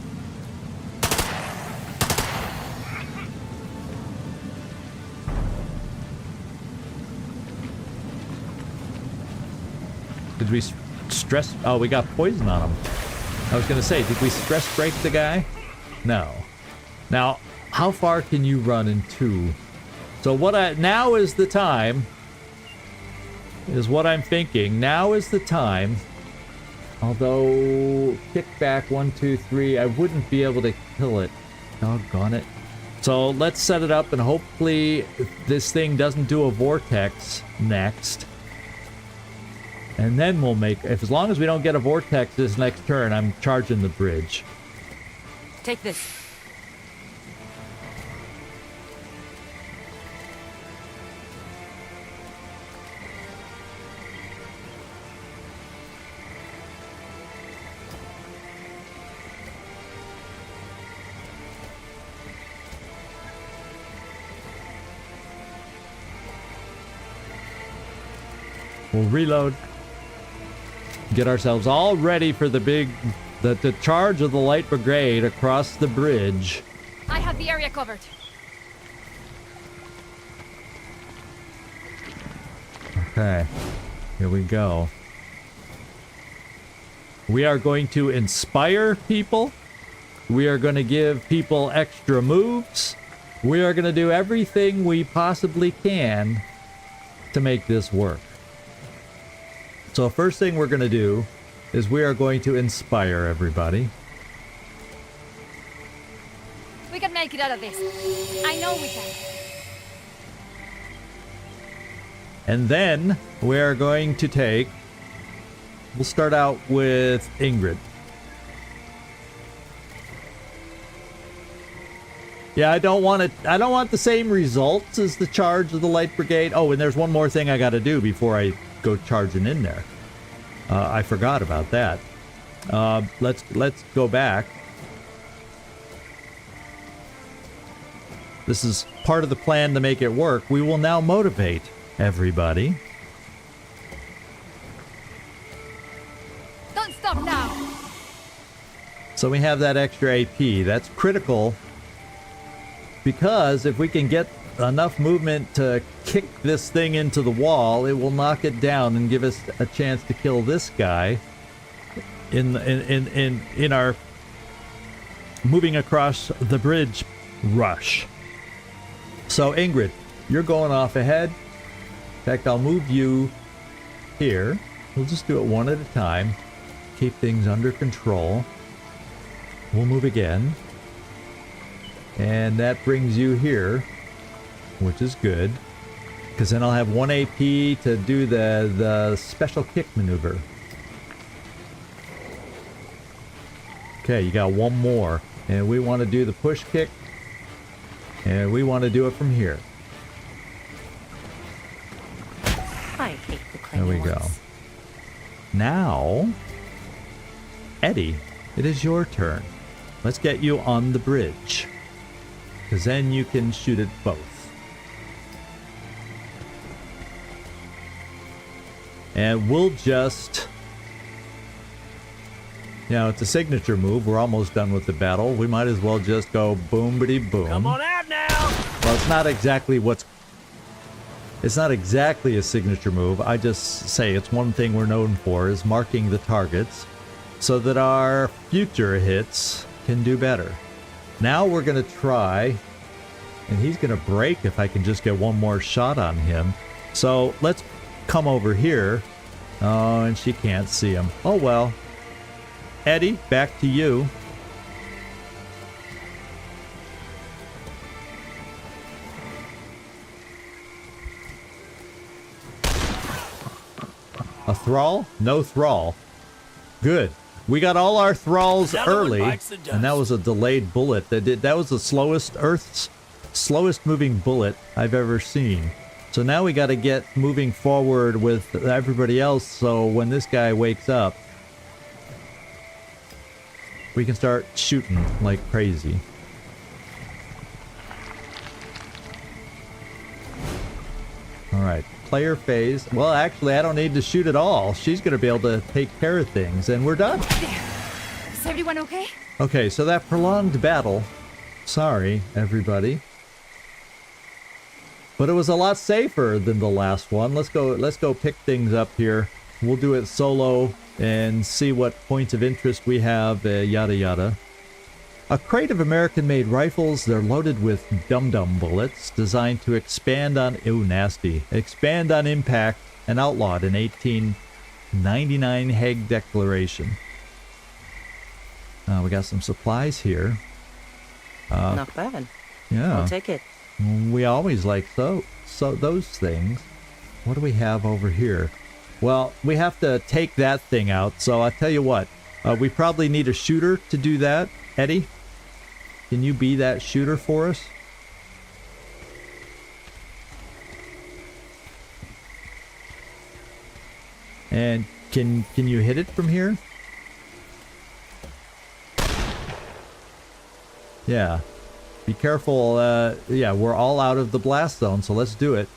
Did we stress... Oh, we got poison on him. I was going to say, did we stress break the guy? No. Now, how far can you run in 2? So now is the time, is what I'm thinking. Now is the time. Although, kick back 1, 2, 3, I wouldn't be able to kill it. Doggone it. So let's set it up and hopefully this thing doesn't do a vortex next. And then we'll make, as long as we don't get a vortex this next turn, I'm charging the bridge. Take this. We'll reload. Get ourselves all ready for the charge of the light brigade across the bridge. I have the area covered. Okay, here we go. We are going to inspire people. We are going to give people extra moves. We are going to do everything we possibly can to make this work. So first thing we're going to do is we are going to inspire everybody. We can make it out of this. I know we can. And then we are going to take... We'll start out with Ingrid. Yeah, I don't want the same results as the charge of the Light Brigade. Oh, and there's one more thing I got to do before I go charging in there. I forgot about that. Let's go back. This is part of the plan to make it work. We will now motivate everybody. Don't stop now. So we have that extra AP. That's critical because if we can get enough movement to kick this thing into the wall, it will knock it down and give us a chance to kill this guy in our moving across the bridge rush. So Ingrid, you're going off ahead. In fact, I'll move you here. We'll just do it one at a time. Keep things under control. We'll move again. And that brings you here, which is good. Because then I'll have 1 AP to do the special kick maneuver. Okay, you got one more. And we want to do the push kick. And we want to do it from here. I hate the There we go. Now, Eddie, it is your turn. Let's get you on the bridge. Because then you can shoot at both. And we'll just... You know, it's a signature move. We're almost done with the battle. We might as well just go boom-bitty-boom. Come on out now! Well, it's not exactly It's not exactly a signature move. I just say it's one thing we're known for is marking the targets so that our future hits can do better. Now we're going to try, and he's going to break if I can just get one more shot on him. So let's come over here. Oh, and she can't see him. Oh, well. Eddie, back to you. A thrall? No thrall. Good. We got all our thralls early, and that was a delayed bullet. That was the Earth's slowest moving bullet I've ever seen. So now we got to get moving forward with everybody else, so when this guy wakes up, we can start shooting like crazy. All right. Player phase. Well, actually, I don't need to shoot at all. She's going to be able to take care of things, and we're done. There. Is everyone okay? Okay, so that prolonged battle. Sorry, everybody. But it was a lot safer than the last one. Let's go pick things up here. we'll do it solo and see what points of interest we have, yada yada. A crate of American-made rifles. They're loaded with dum-dum bullets designed to expand on... Ew, nasty. Expand on impact and outlawed in 1899 Hague Declaration. We got some supplies here. Not bad. Yeah. I'll take it. We always like those things. What do we have over here? Well, we have to take that thing out. So I'll tell you what. We probably need a shooter to do that. Eddie, can you be that shooter for us? And can you hit it from here? Yeah. Be careful. Yeah, we're all out of the blast zone, so let's do it.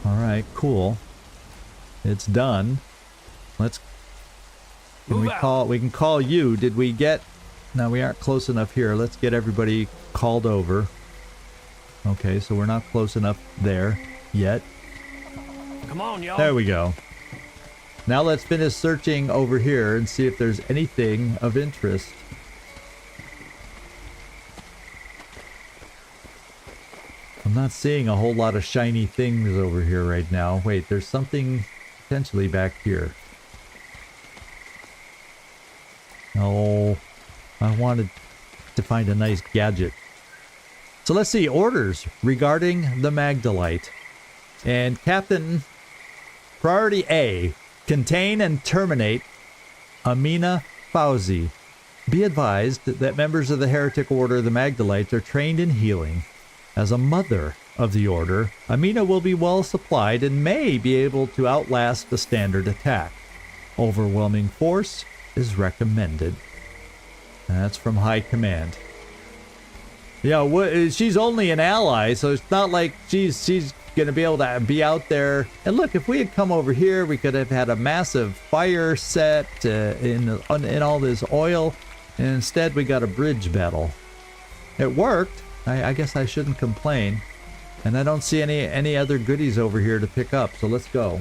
Alright, cool. It's done. Let's... we can call you. Did we get... No, we aren't close enough here. Let's get everybody called over. Okay, so we're not close enough there yet. Come on, y'all. There we go. Now let's finish searching over here and see if there's anything of interest. I'm not seeing a whole lot of shiny things over here right now. Wait, there's something potentially back here. Oh, I wanted to find a nice gadget. So let's see, orders regarding the Magdalite. And Captain, Priority A, contain and terminate Amina Fauzi. Be advised that members of the Heretic Order of the Magdalites are trained in healing. As a mother of the Order, Amina will be well supplied and may be able to outlast the standard attack. Overwhelming force is recommended. That's from High Command. Yeah, she's only an ally, so it's not like she's going to be able to be out there. And look, if we had come over here, we could have had a massive fire set in all this oil. And instead, we got a bridge battle. It worked. I guess I shouldn't complain. And I don't see any other goodies over here to pick up, so let's go.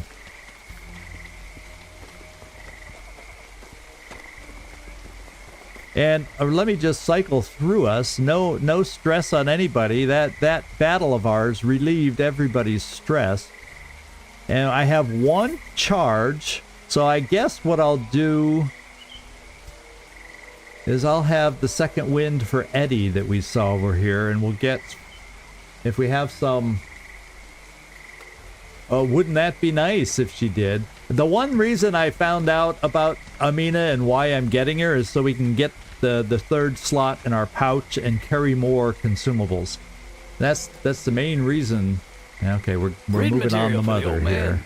And let me just cycle through us. No stress on anybody. That battle of ours relieved everybody's stress. And I have one charge. So I guess what I'll do is I'll have the second wind for Eddie that we saw over here. And we'll get... if we have some... oh, wouldn't that be nice if she did? The one reason I found out about Amina and why I'm getting her is so we can get the third slot in our pouch and carry more consumables. That's the main reason. Okay, we're moving on the Mother here.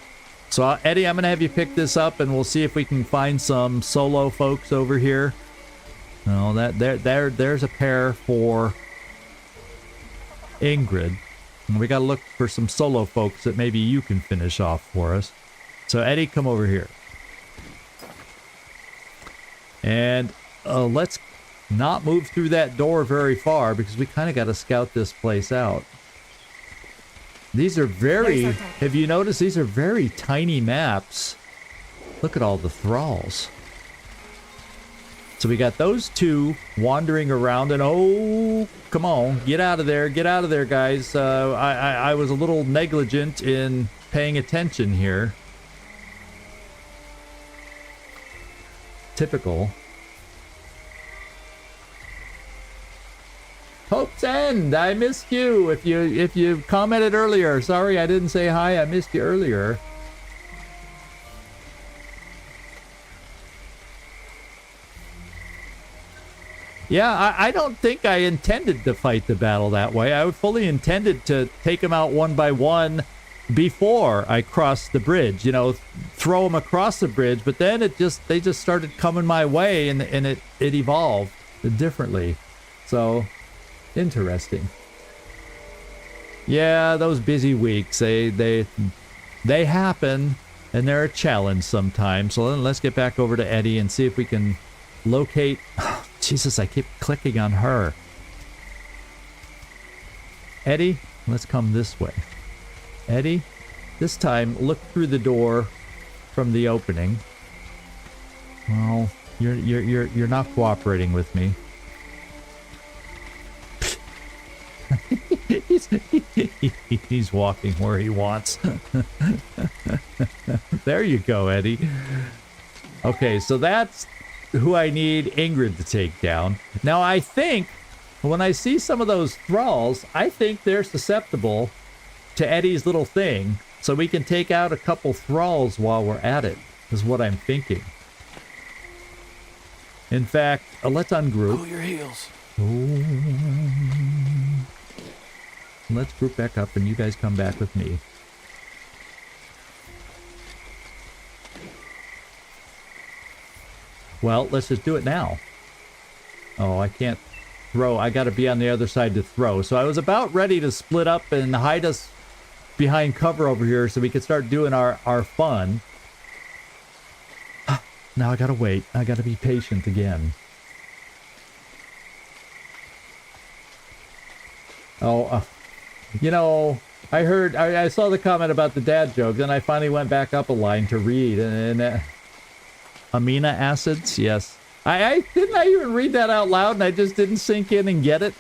So Eddie, I'm gonna have you pick this up, and we'll see if we can find some solo folks over here. No, there's a pair for Ingrid. And we gotta look for some solo folks that maybe you can finish off for us. So Eddie, come over here. And let's not move through that door very far because we kind of got to scout this place out. These are very... have you noticed? These are very tiny maps. Look at all the thralls. So we got those two wandering around, and oh, come on, get out of there, guys. I was a little negligent in paying attention here. Typical. Hope's End, I missed you. If you commented earlier, sorry I didn't say hi. I missed you earlier. Yeah, I don't think I intended to fight the battle that way. I fully intended to take them out one by one before I crossed the bridge. You know, throw them across the bridge. But then they just started coming my way, and it evolved differently. So interesting. Yeah, those busy weeks, they happen, and they're a challenge sometimes. So then let's get back over to Eddie and see if we can locate... oh, Jesus, I keep clicking on her. Eddie, let's come this way. Eddie, this time look through the door from the opening. Well, you're not cooperating with me. He's walking where he wants. There you go, Eddie. Okay, so that's who I need Ingrid to take down. Now, I think when I see some of those thralls, I think they're susceptible to Eddie's little thing. So we can take out a couple thralls while we're at it, is what I'm thinking. In fact, let's ungroup. Cool your heels. Let's group back up and you guys come back with me. Well, let's just do it now. Oh, I can't throw. I gotta be on the other side to throw. So I was about ready to split up and hide us behind cover over here so we could start doing our fun. Now I gotta wait. I gotta be patient again. Oh, you know, I saw the comment about the dad joke, then I finally went back up a line to read, and amino acids, yes. I didn't I even read that out loud, and I just didn't sink in and get it.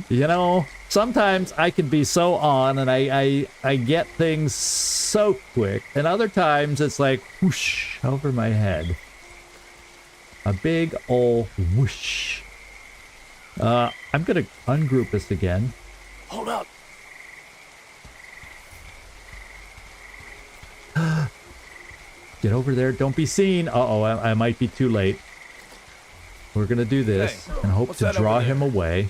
You know, sometimes I can be so on, and I get things so quick, and other times it's like whoosh over my head. A big ol' whoosh. I'm gonna ungroup this again. Hold up. Get over there. Don't be seen. Uh-oh, I might be too late. We're gonna do this and hope what's to that draw over there? him away.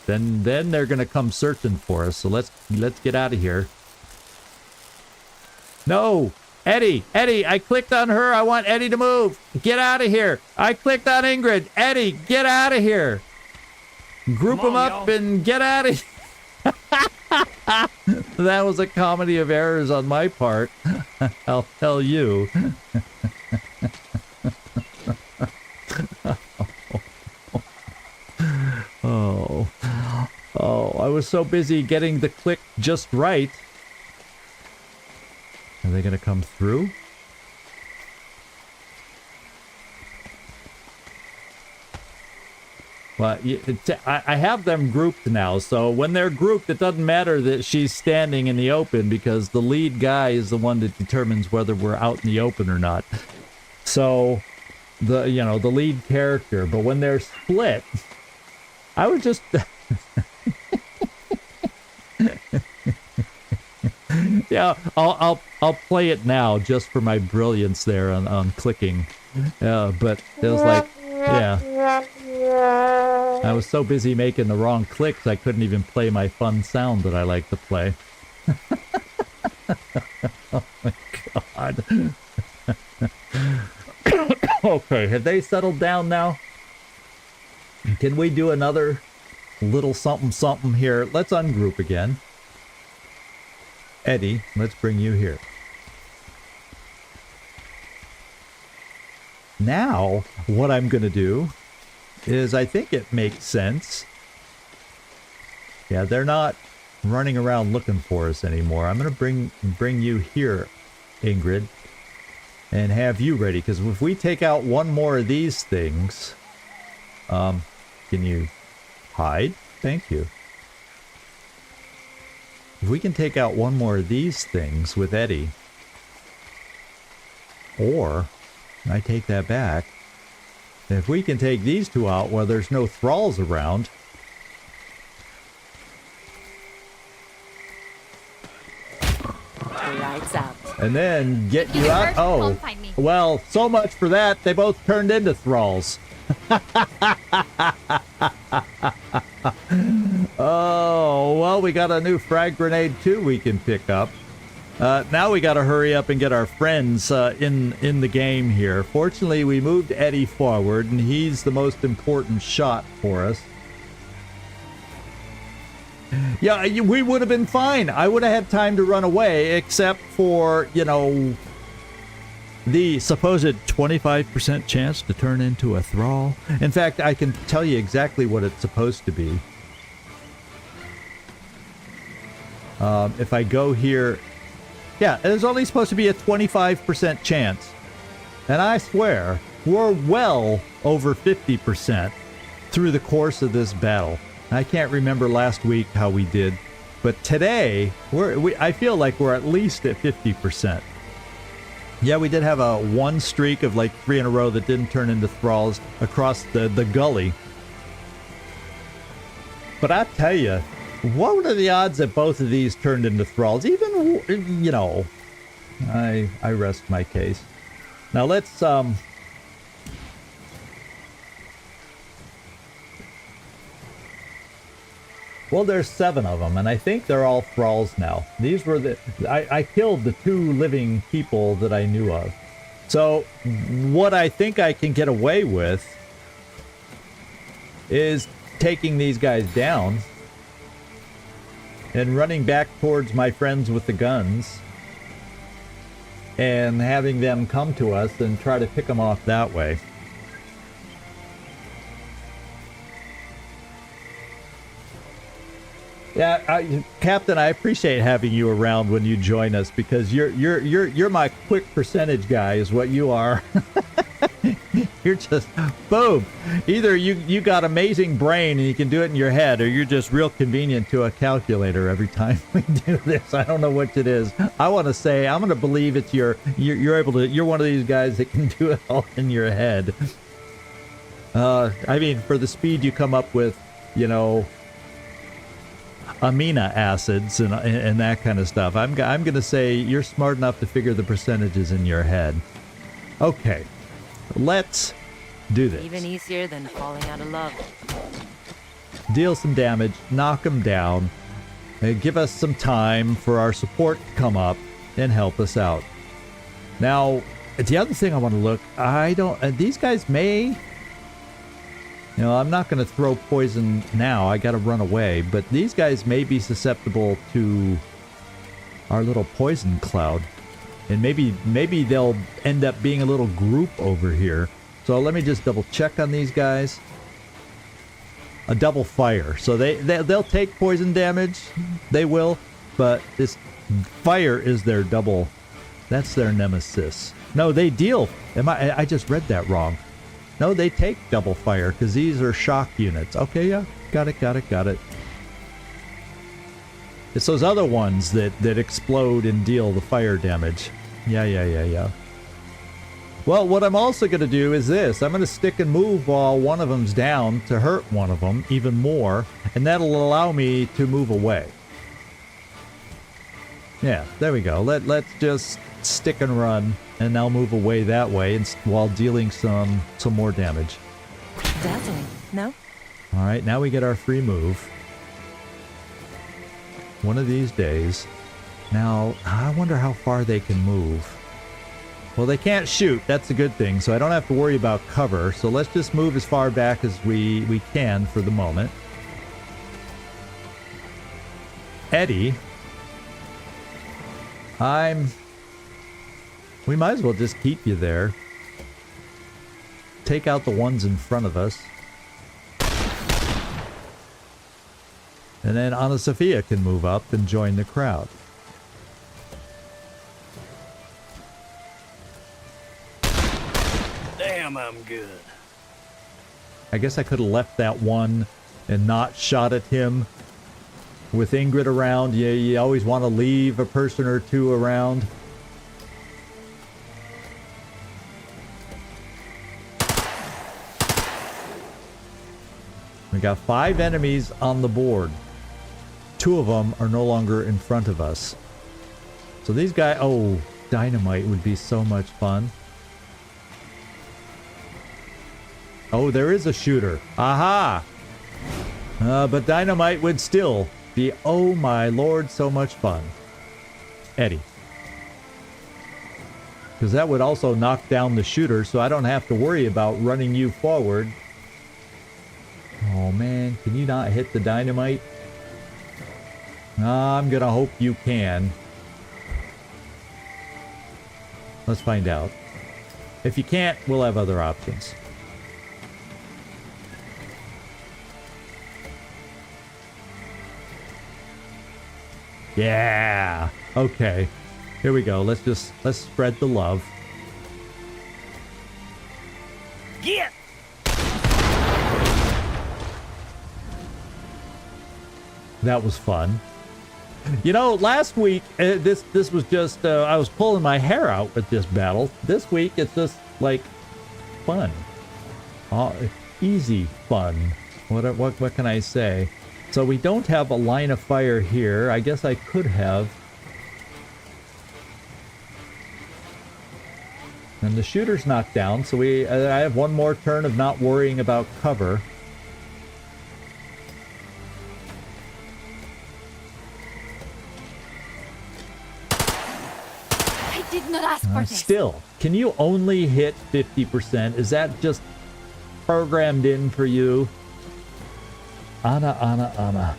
And then they're gonna come searching for us. So let's get out of here. No! Eddie! Eddie! I clicked on her. I want Eddie to move. Get out of here. I clicked on Ingrid. Eddie, get out of here. Group them up and get out of here. That was a comedy of errors on my part. I'll tell you. Oh, I was so busy getting the click just right. Are they going to come through? Well, I have them grouped now, so when they're grouped, it doesn't matter that she's standing in the open because the lead guy is the one that determines whether we're out in the open or not. So, the lead character. But when they're split, I would just... Yeah, I'll play it now just for my brilliance there on clicking. But it was like, yeah. I was so busy making the wrong clicks, I couldn't even play my fun sound that I like to play. Oh my god. Okay, have they settled down now? Can we do another little something something here? Let's ungroup again. Eddie, let's bring you here. Now, what I'm going to do is I think it makes sense. Yeah, they're not running around looking for us anymore. I'm going to bring you here, Ingrid, and have you ready. Because if we take out one more of these things, can you hide? Thank you. If we can take out one more of these things with Eddie, or I take that back, if we can take these two out while there's no thralls around, Lights out. and then get you out. Oh, well, so much for that. They both turned into thralls. Oh, well, we got a new frag grenade too we can pick up. Now we got to hurry up and get our friends in the game here. Fortunately, we moved Eddie forward, and he's the most important shot for us. Yeah, we would have been fine. I would have had time to run away, except for, the supposed 25% chance to turn into a thrall. In fact, I can tell you exactly what it's supposed to be. If I go here, yeah, there's only supposed to be a 25% chance. And I swear, we're well over 50% through the course of this battle. I can't remember last week how we did, but today, I feel like we're at least at 50%. Yeah, we did have a one streak of like 3 in a row that didn't turn into thralls across the gully. But I tell you, what are the odds that both of these turned into thralls? Even, you know, I rest my case. Now let's, well, there's 7 of them, and I think they're all thralls now. These were I killed the 2 living people that I knew of. So, what I think I can get away with is taking these guys down and running back towards my friends with the guns and having them come to us and try to pick them off that way. Yeah, Captain, I appreciate having you around when you join us because you're my quick percentage guy, is what you are. You're just boom. Either you got amazing brain and you can do it in your head, or you're just real convenient to a calculator every time we do this. I don't know what it is. I want to say I'm going to believe it's you're able to. You're one of these guys that can do it all in your head. I mean, for the speed you come up with, you know, amino acids and that kind of stuff. I'm going to say you're smart enough to figure the percentages in your head. Okay, let's do this. Even easier than falling out of love. Deal some damage, knock them down, and give us some time for our support to come up and help us out. Now, the other thing I want to look, these guys may... You know, I'm not going to throw poison now. I got to run away. But these guys may be susceptible to our little poison cloud. And maybe they'll end up being a little group over here. So let me just double check on these guys. A double fire. So they'll take poison damage. They will. But this fire is their double. That's their nemesis. No, they deal. I just read that wrong. No, they take double fire, because these are shock units. Okay, yeah. Got it. It's those other ones that explode and deal the fire damage. Yeah. Well, what I'm also going to do is this. I'm going to stick and move while one of them's down to hurt one of them even more, and that'll allow me to move away. Yeah, there we go. Let's just stick and run, and I'll move away that way while dealing some more damage. Dazzling, no? All right, now we get our free move. One of these days. Now, I wonder how far they can move. Well, they can't shoot. That's a good thing, so I don't have to worry about cover. So let's just move as far back as we can for the moment. Eddie. We might as well just keep you there. Take out the ones in front of us. And then Ana Sophia can move up and join the crowd. Damn, I'm good. I guess I could have left that one and not shot at him. With Ingrid around, you always want to leave a person or two around. We got 5 enemies on the board. 2 of them are no longer in front of us. So these guys... Oh, dynamite would be so much fun. Oh, there is a shooter. Aha! But dynamite would still be, oh my lord, so much fun. Eddie. Because that would also knock down the shooter, so I don't have to worry about running you forward. Oh man, can you not hit the dynamite? I'm gonna hope you can. Let's find out. If you can't, we'll have other options. Yeah. Okay. Here we go. Let's spread the love. Get! That was fun. You know, last week this was just I was pulling my hair out with this battle. This week it's just like fun, easy fun. What can I say? So we don't have a line of fire here. I guess I could have. And the shooter's knocked down, so I have one more turn of not worrying about cover. I did not ask for this. Still, can you only hit 50%? Is that just programmed in for you? Anna.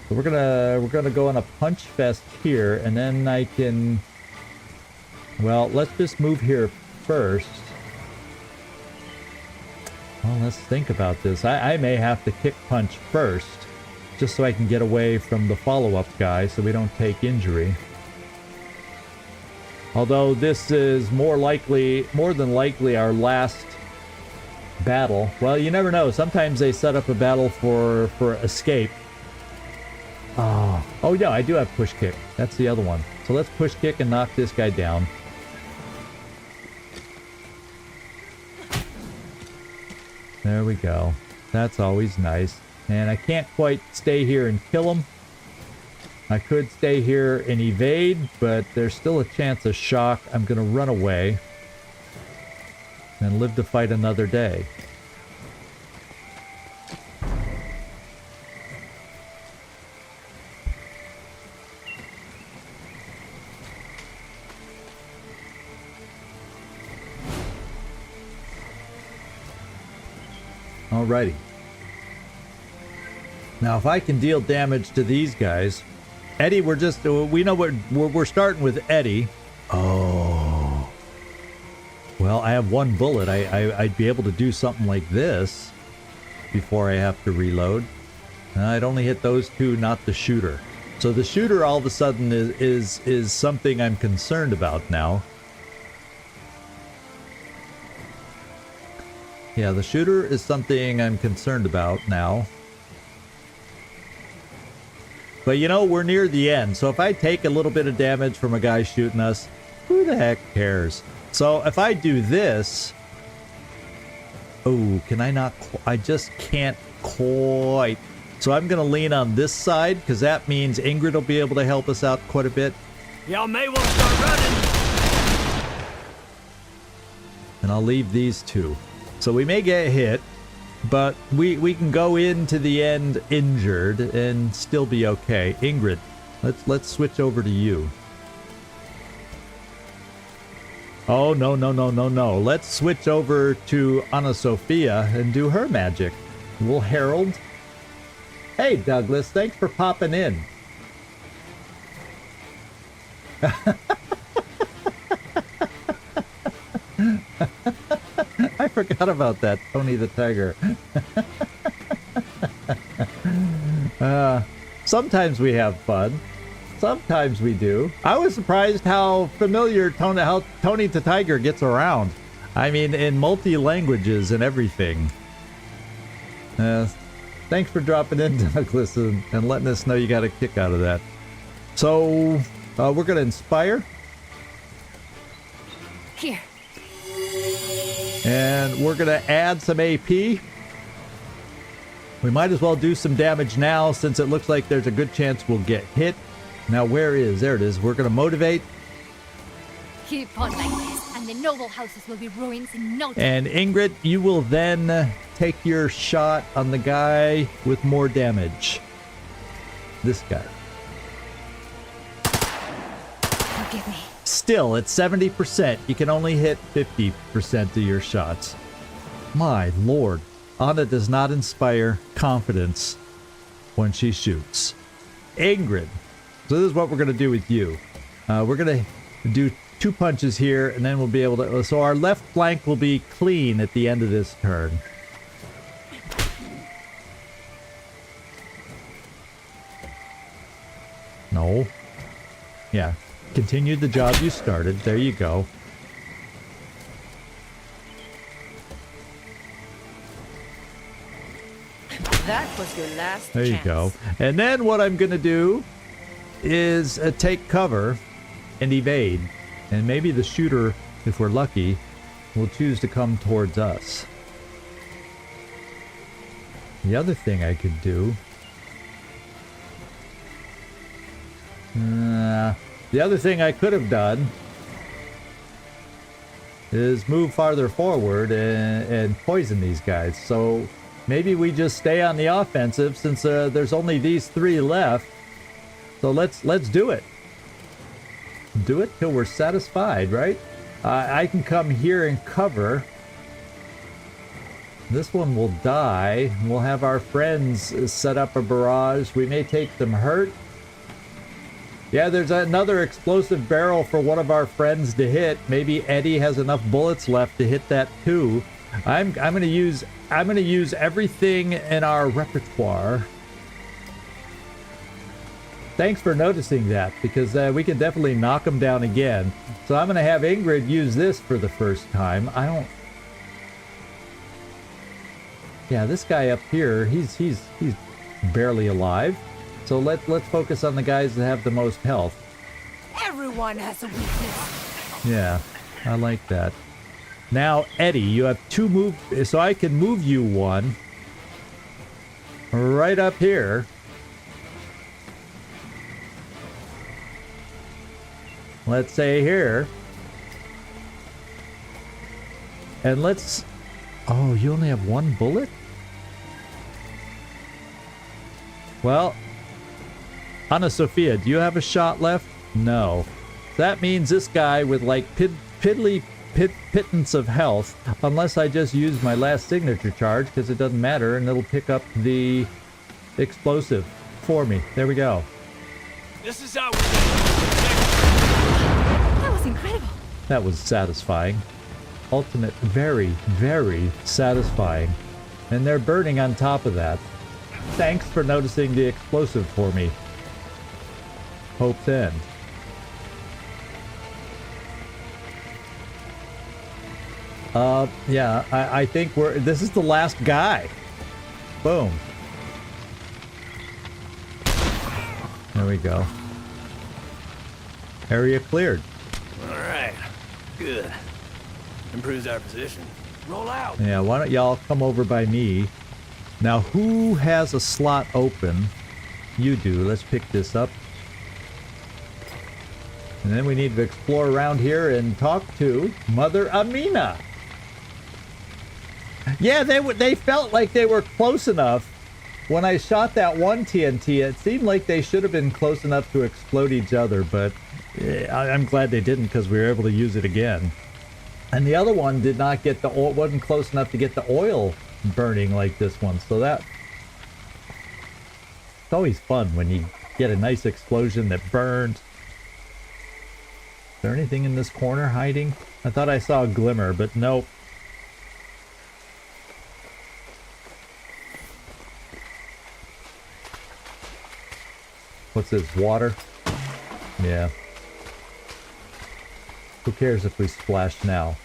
So we're gonna go on a punch fest here, and then I can. Well, let's just move here first. Well, let's think about this. I may have to kick punch first, just so I can get away from the follow-up guy, so we don't take injury. Although this is more than likely our last battle. Well, you never know. Sometimes they set up a battle for escape. Oh yeah, I do have push kick. That's the other one. So let's push kick and knock this guy down. There we go. That's always nice. And I can't quite stay here and kill him. I could stay here and evade, but there's still a chance of shock. I'm gonna run away and live to fight another day. Alrighty. Now, if I can deal damage to these guys, Eddie, we know we're starting with Eddie. Oh. Well, I have one bullet. I'd be able to do something like this before I have to reload. I'd only hit those two, not the shooter. So the shooter all of a sudden is something I'm concerned about now. Yeah, the shooter is something I'm concerned about now. But you know, we're near the end, so if I take a little bit of damage from a guy shooting us, who the heck cares? So if I do this... Oh, can I not... I just can't quite... So I'm going to lean on this side, because that means Ingrid will be able to help us out quite a bit. Y'all may want to start running. And I'll leave these two. So we may get hit, but we can go into the end injured and still be okay. Ingrid, let's switch over to you. Oh, no. Let's switch over to Anna Sophia and do her magic. We'll herald. Hey, Douglas, thanks for popping in. I forgot about that, Tony the Tiger. Sometimes we have fun. Sometimes we do. I was surprised how familiar Tony the Tiger gets around. I mean, in multi-languages and everything. Thanks for dropping in, Douglas, and letting us know you got a kick out of that. So, we're going to inspire. Here. And we're going to add some AP. We might as well do some damage now, since it looks like there's a good chance we'll get hit. Now, there it is. We're going to motivate. Keep on like this, and the noble houses will be ruins in no time. And Ingrid, you will then take your shot on the guy with more damage. This guy. Forgive me. Still, at 70%, you can only hit 50% of your shots. My lord. Anna does not inspire confidence when she shoots. Ingrid. So this is what we're going to do with you. We're going to do 2 punches here, and then we'll be able to... So our left flank will be clean at the end of this turn. No. Yeah. Continue the job you started. There you go. That was your last There you chance. go. And then what I'm going to do is take cover and evade. And maybe the shooter, if we're lucky, will choose to come towards us. The other thing I could do... the other thing I could have done is move farther forward and poison these guys. So maybe we just stay on the offensive since there's only these 3 left. So let's do it. Do it till we're satisfied, right? I can come here and cover. This one will die. We'll have our friends set up a barrage. We may take them hurt. Yeah, there's another explosive barrel for one of our friends to hit. Maybe Eddie has enough bullets left to hit that too. I'm gonna use everything in our repertoire. Thanks for noticing that, because we can definitely knock them down again. So I'm gonna have Ingrid use this for the first time. Yeah, this guy up here, he's barely alive. So let's focus on the guys that have the most health. Everyone has a weakness. Yeah, I like that. Now, Eddie, you have 2 move, so I can move you 1 right up here. Let's say here. And let's... Oh, you only have 1 bullet? Well... Anna Sophia, do you have a shot left? No. That means this guy with like pittance of health, unless I just use my last signature charge, because it doesn't matter, and it'll pick up the explosive for me. There we go. This is how That was incredible. That was satisfying. Ultimate, very, very satisfying. And they're burning on top of that. Thanks for noticing the explosive for me. Hope's End. Yeah, I think this is the last guy. Boom. There we go. Area cleared. All right. Good. Improves our position. Roll out. Yeah, why don't y'all come over by me. Now, who has a slot open? You do. Let's pick this up. And then we need to explore around here and talk to Mother Amina. Yeah, they felt like they were close enough. When I shot that one TNT, it seemed like they should have been close enough to explode each other, but I'm glad they didn't, because we were able to use it again. And the other one did not get the oil, wasn't close enough to get the oil burning like this one. So that, it's always fun when you get a nice explosion that burned. Is there anything in this corner hiding? I thought I saw a glimmer, but nope. What's this, water? Yeah. Who cares if we splash now?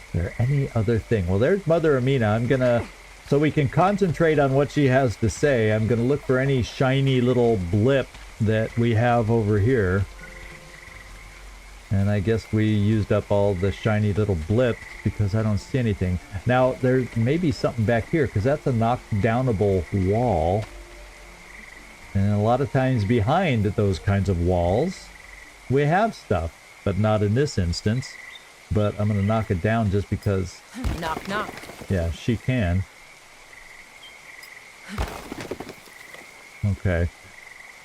Is there any other thing? Well, there's Mother Amina. I'm gonna... So we can concentrate on what she has to say. I'm gonna look for any shiny little blip that we have over here. And I guess we used up all the shiny little blips because I don't see anything. Now, there may be something back here because that's a knockdownable wall. And a lot of times behind those kinds of walls, we have stuff, but not in this instance. But I'm going to knock it down just because... Knock, knock. Yeah, she can. Okay.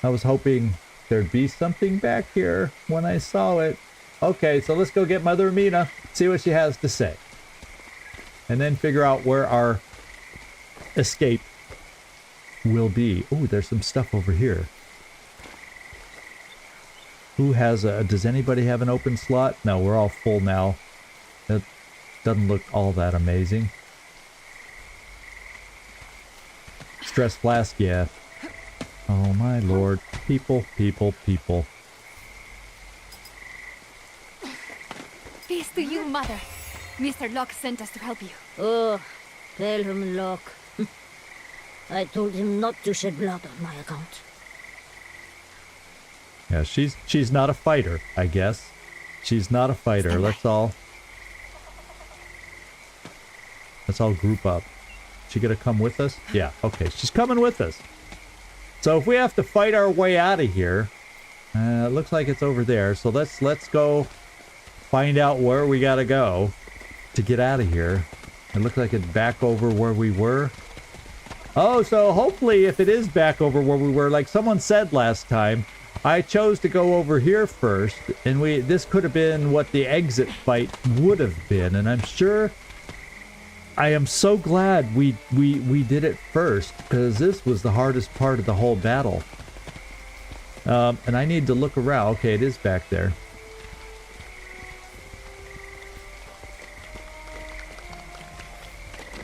I was hoping there'd be something back here when I saw it. Okay, so let's go get Mother Amina, see what she has to say. And then figure out where our escape will be. Oh, there's some stuff over here. Who has a... Does anybody have an open slot? No, we're all full now. That doesn't look all that amazing. Stress flask, yeah. Oh my lord. People, people, people. Peace to you, Mother. Mr. Locke sent us to help you. Oh, tell him, Locke. I told him not to shed blood on my account. Yeah, she's not a fighter, I guess. She's not a fighter. Let's all group up. She gonna come with us? Yeah, okay, she's coming with us. So if we have to fight our way out of here, it looks like it's over there. So let's go find out where we gotta go to get out of here. It looks like it's back over where we were. Oh, so hopefully if it is back over where we were, like someone said last time, I chose to go over here first, and this could have been what the exit fight would have been, and I'm sure I am so glad we did it first, because this was the hardest part of the whole battle. And I need to look around. Okay, it is back there.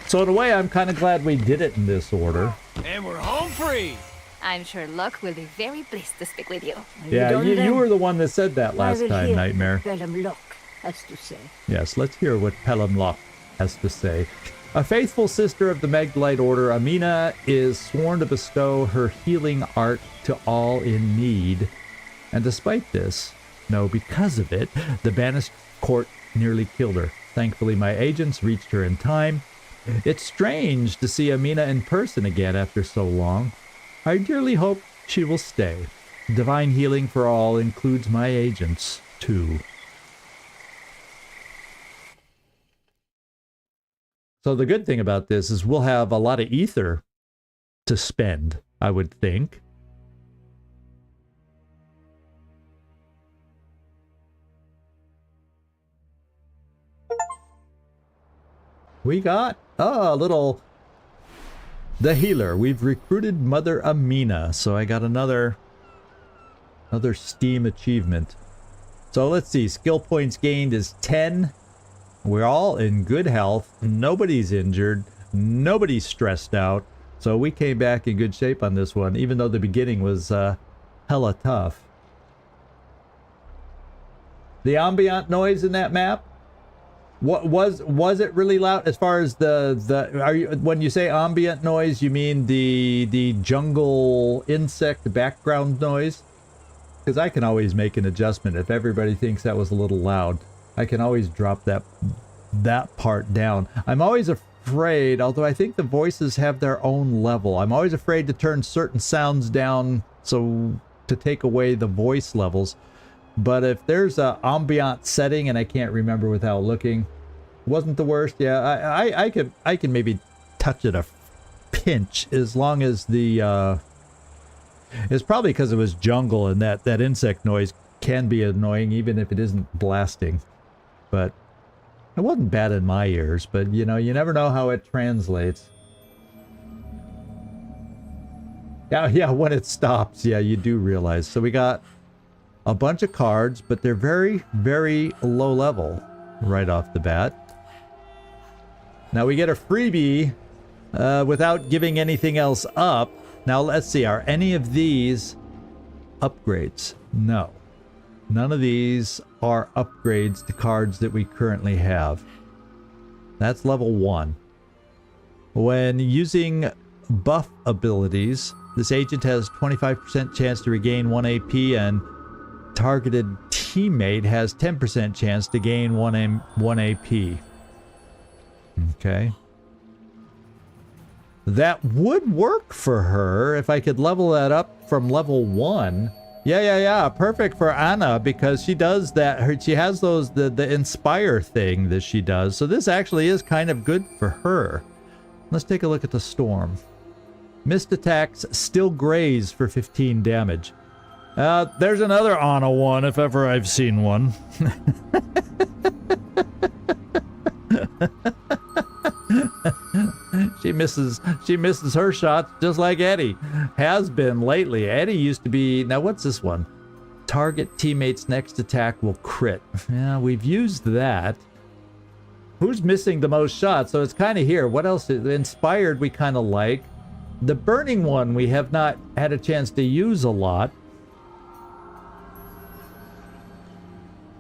So in a way, I'm kind of glad we did it in this order. And we're home free. I'm sure Locke will be very pleased to speak with you. Yeah, you were the one that said that I last will time, hear Nightmare. what Pelham Locke has to say. Yes, let's hear what Pelham Locke has to say. A faithful sister of the Magdalite Order, Amina is sworn to bestow her healing art to all in need. And despite this, no, because of it, the banished court nearly killed her. Thankfully, my agents reached her in time. It's strange to see Amina in person again after so long. I dearly hope she will stay. Divine healing for all includes my agents, too. So the good thing about this is we'll have a lot of ether to spend, I would think. We got a little... The healer. We've recruited Mother Amina, so I got another Steam achievement. So let's see, skill points gained is 10. We're all in good health. Nobody's injured. Nobody's stressed out. So we came back in good shape on this one, even though the beginning was hella tough. The ambient noise in that map, what was it really loud? As far as when you say ambient noise, you mean the jungle insect background noise? Because I can always make an adjustment if everybody thinks that was a little loud. I can always drop that part down. I'm always afraid, although I think the voices have their own level. I'm always afraid to turn certain sounds down so to take away the voice levels. But if there's a ambient setting and I can't remember without looking, wasn't the worst. Yeah, I can maybe touch it a pinch as long as the it's probably because it was jungle and that insect noise can be annoying even if it isn't blasting. But it wasn't bad in my ears, but you know, you never know how it translates. Yeah, when it stops, yeah, you do realize. So we got a bunch of cards, but they're very, very low level right off the bat. Now we get a freebie without giving anything else up. Now let's see, are any of these upgrades? No. None of these are upgrades to cards that we currently have. That's level 1. When using buff abilities, this agent has 25% chance to regain 1 AP and targeted teammate has 10% chance to gain 1 AP. Okay. That would work for her if I could level that up from level 1. Yeah. Perfect for Anna because she does that. She has those, the inspire thing that she does. So this actually is kind of good for her. Let's take a look at the storm. Missed attacks still graze for 15 damage. There's another Anna one if ever I've seen one. She misses her shots just like Eddie has been lately. Eddie used to be, now what's this one? Target teammate's next attack will crit. Yeah, we've used that. Who's missing the most shots? So it's kind of here. What else? Inspired we kind of like. The burning one we have not had a chance to use a lot.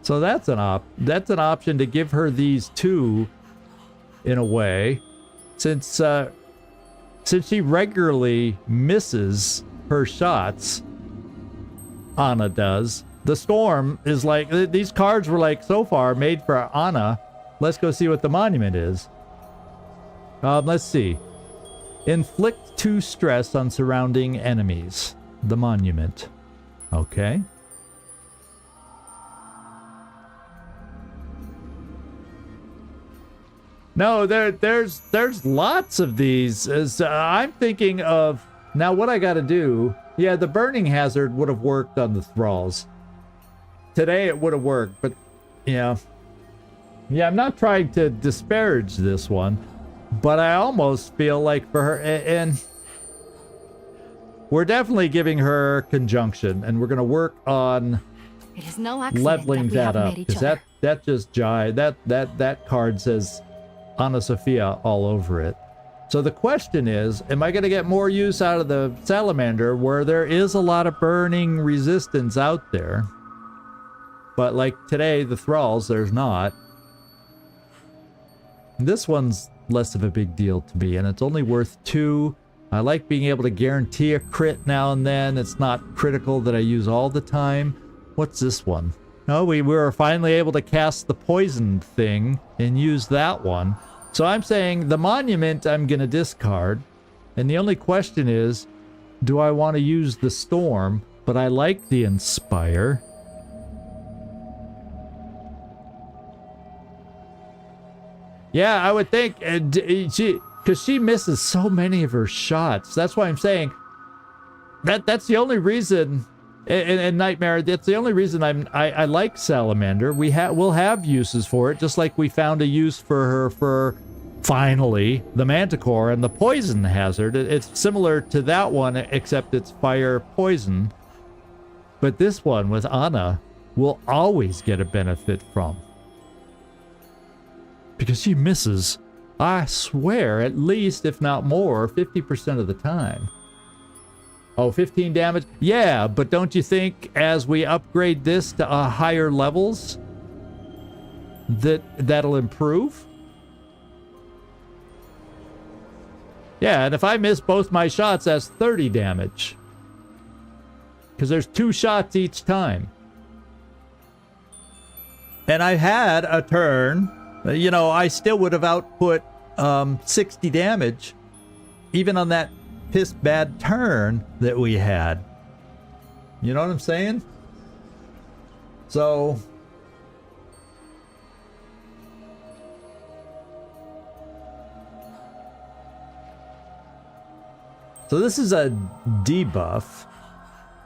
So that's an option to give her these two in a way. Since she regularly misses her shots, Anna does. The storm is like, these cards were like so far made for Anna. Let's go see what the monument is. Let's see. Inflict 2 stress on surrounding enemies. The monument. Okay. No, there's lots of these. I'm thinking of now what I got to do. Yeah, the burning hazard would have worked on the thralls. Today it would have worked, but yeah, I'm not trying to disparage this one, but I almost feel like for her, and we're definitely giving her conjunction, and we're gonna work on It is no accident leveling that that we have up, met each because other. that just that card says Anna Sophia all over it. So the question is, am I going to get more use out of the salamander where there is a lot of burning resistance out there? But like today, the thralls, there's not. This one's less of a big deal to me, and it's only worth 2. I like being able to guarantee a crit now and then. It's not critical that I use all the time. What's this one? Oh, we were finally able to cast the poison thing and use that one. So I'm saying the monument I'm going to discard. And the only question is, do I want to use the storm? But I like the inspire. Yeah, I would think, because she misses so many of her shots. That's why I'm saying that's the only reason. And Nightmare, that's the only reason I like Salamander. We'll have uses for it, just like we found a use for her for finally the Manticore and the poison hazard. It's similar to that one, except it's fire poison. But this one with Anna will always get a benefit from, because she misses, I swear, at least if not more, 50% of the time. Oh, 15 damage? Yeah, but don't you think as we upgrade this to higher levels, that'll improve? Yeah, and if I miss both my shots, that's 30 damage. Because there's 2 shots each time. And I had a turn, you know, I still would have output 60 damage, even on that piss bad turn that we had. You know what I'm saying? So this is a debuff.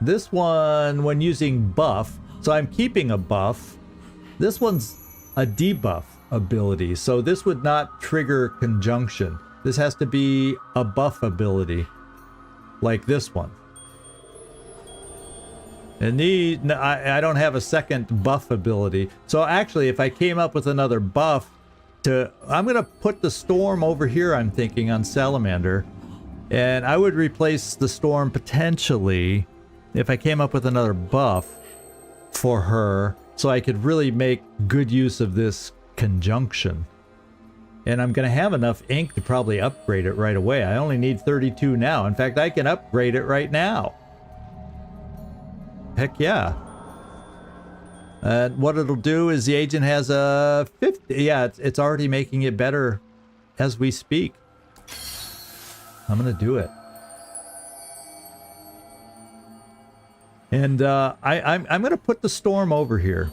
This one, when using buff, so I'm keeping a buff. This one's a debuff ability, so this would not trigger conjunction. This has to be a buff ability, like this one. And I don't have a second buff ability. So actually, if I came up with another buff I'm gonna put the storm over here, I'm thinking, on Salamander. And I would replace the storm potentially if I came up with another buff for her, so I could really make good use of this conjunction. And I'm going to have enough ink to probably upgrade it right away. I only need 32 now. In fact, I can upgrade it right now. Heck yeah. What it'll do is the agent has a 50. Yeah, it's already making it better as we speak. I'm going to do it. And I'm going to put the storm over here.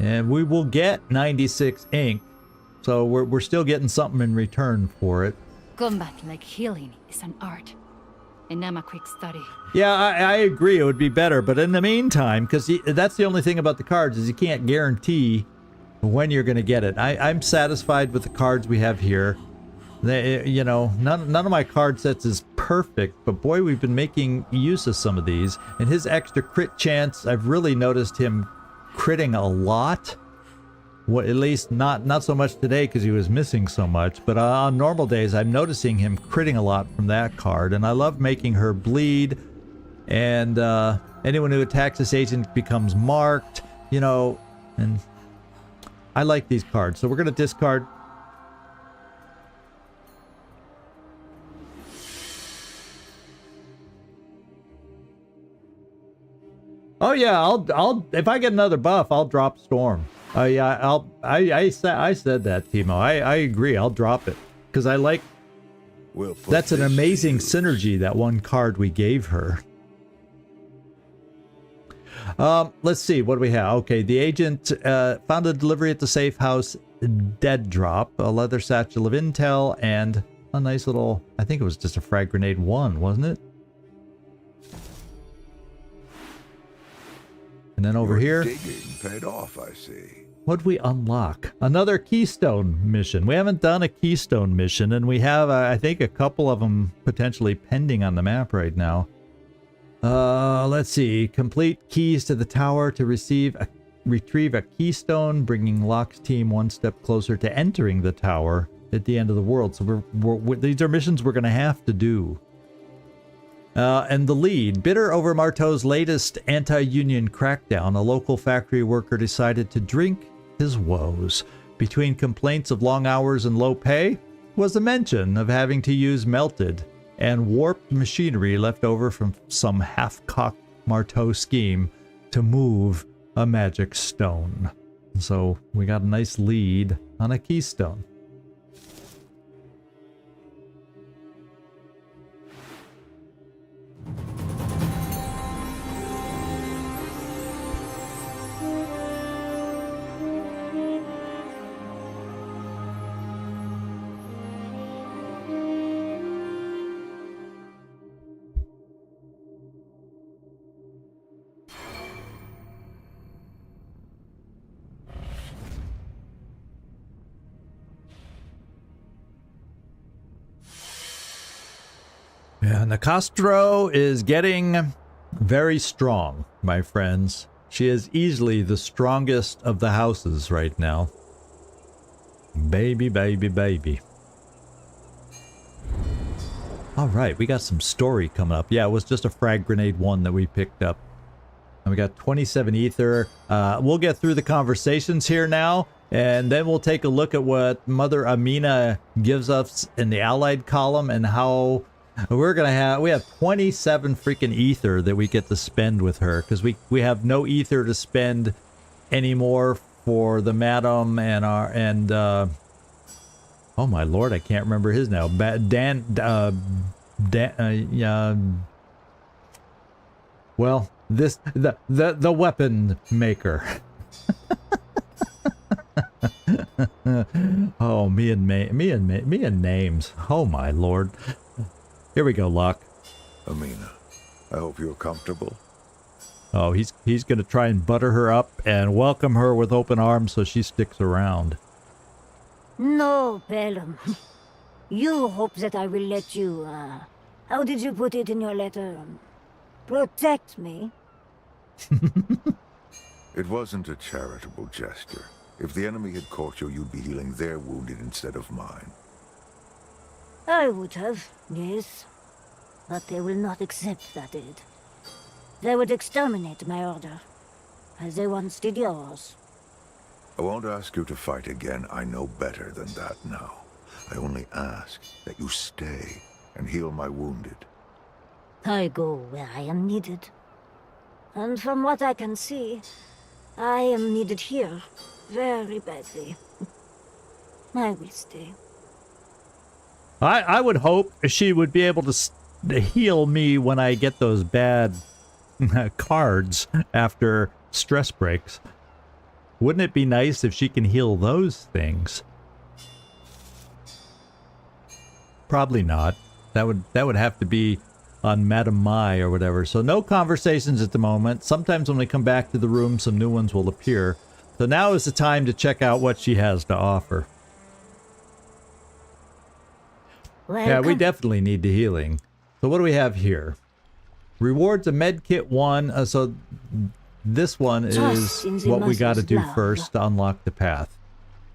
And we will get 96 ink, so we're still getting something in return for it. Combat like healing is an art, and I'm a quick study. Yeah, I agree. It would be better, but in the meantime, because that's the only thing about the cards is you can't guarantee when you're going to get it. I'm satisfied with the cards we have here. You know, none of my card sets is perfect, but boy, we've been making use of some of these. And his extra crit chance, I've really noticed him critting a lot. Well, at least not so much today because he was missing so much, but on normal days, I'm noticing him critting a lot from that card. And I love making her bleed. And anyone who attacks this agent becomes marked, you know, and I like these cards. So we're going to discard. Oh yeah, I'll if I get another buff, I'll drop Storm. Yeah, I said that, Timo. I agree. I'll drop it because I like. That's an amazing synergy, that one card we gave her. Let's see, what do we have? Okay, the agent found a delivery at the safe house, dead drop, a leather satchel of intel, and a nice little, I think it was just a frag grenade 1, wasn't it? And then over here, digging paid off, I see. What'd we unlock? Another Keystone mission. We haven't done a Keystone mission, and we have, I think, a couple of them potentially pending on the map right now. Let's see. Complete keys to the tower to retrieve a Keystone, bringing Locke's team one step closer to entering the tower at the end of the world. So these are missions we're going to have to do. And the lead. Bitter over Marteau's latest anti-union crackdown, a local factory worker decided to drink his woes. Between complaints of long hours and low pay was the mention of having to use melted and warped machinery left over from some half-cocked Marteau scheme to move a magic stone. So we got a nice lead on a keystone. Yeah, Nicastro is getting very strong, my friends. She is easily the strongest of the houses right now. Baby, baby, baby. All right, we got some story coming up. Yeah, it was just a frag grenade 1 that we picked up. And we got 27 ether. We'll get through the conversations here now, and then we'll take a look at what Mother Amina gives us in the allied column and how we have 27 freaking ether that we get to spend with her, because we have no ether to spend anymore for the madam and oh my lord, I can't remember his now. Well, the weapon maker. Oh, me and names. Oh my lord. Here we go, Locke. Amina, I hope you're comfortable. Oh, he's going to try and butter her up and welcome her with open arms so she sticks around. No, Pelham. You hope that I will let you, how did you put it in your letter? Protect me? It wasn't a charitable gesture. If the enemy had caught you, you'd be healing their wounded instead of mine. I would have, yes. But they will not accept that aid. They would exterminate my order, as they once did yours. I won't ask you to fight again. I know better than that now. I only ask that you stay and heal my wounded. I go where I am needed. And from what I can see, I am needed here very badly. I will stay. I would hope she would be able to heal me when I get those bad cards after stress breaks. Wouldn't it be nice if she can heal those things? Probably not. That would have to be on Madame Mai or whatever. So no conversations at the moment. Sometimes when we come back to the room, some new ones will appear. So now is the time to check out what she has to offer. Yeah, we Welcome. definitely need the healing. So what do we have here? Rewards a med kit 1. So this one Trust in is the what we got to Mother's do love. first to unlock the path.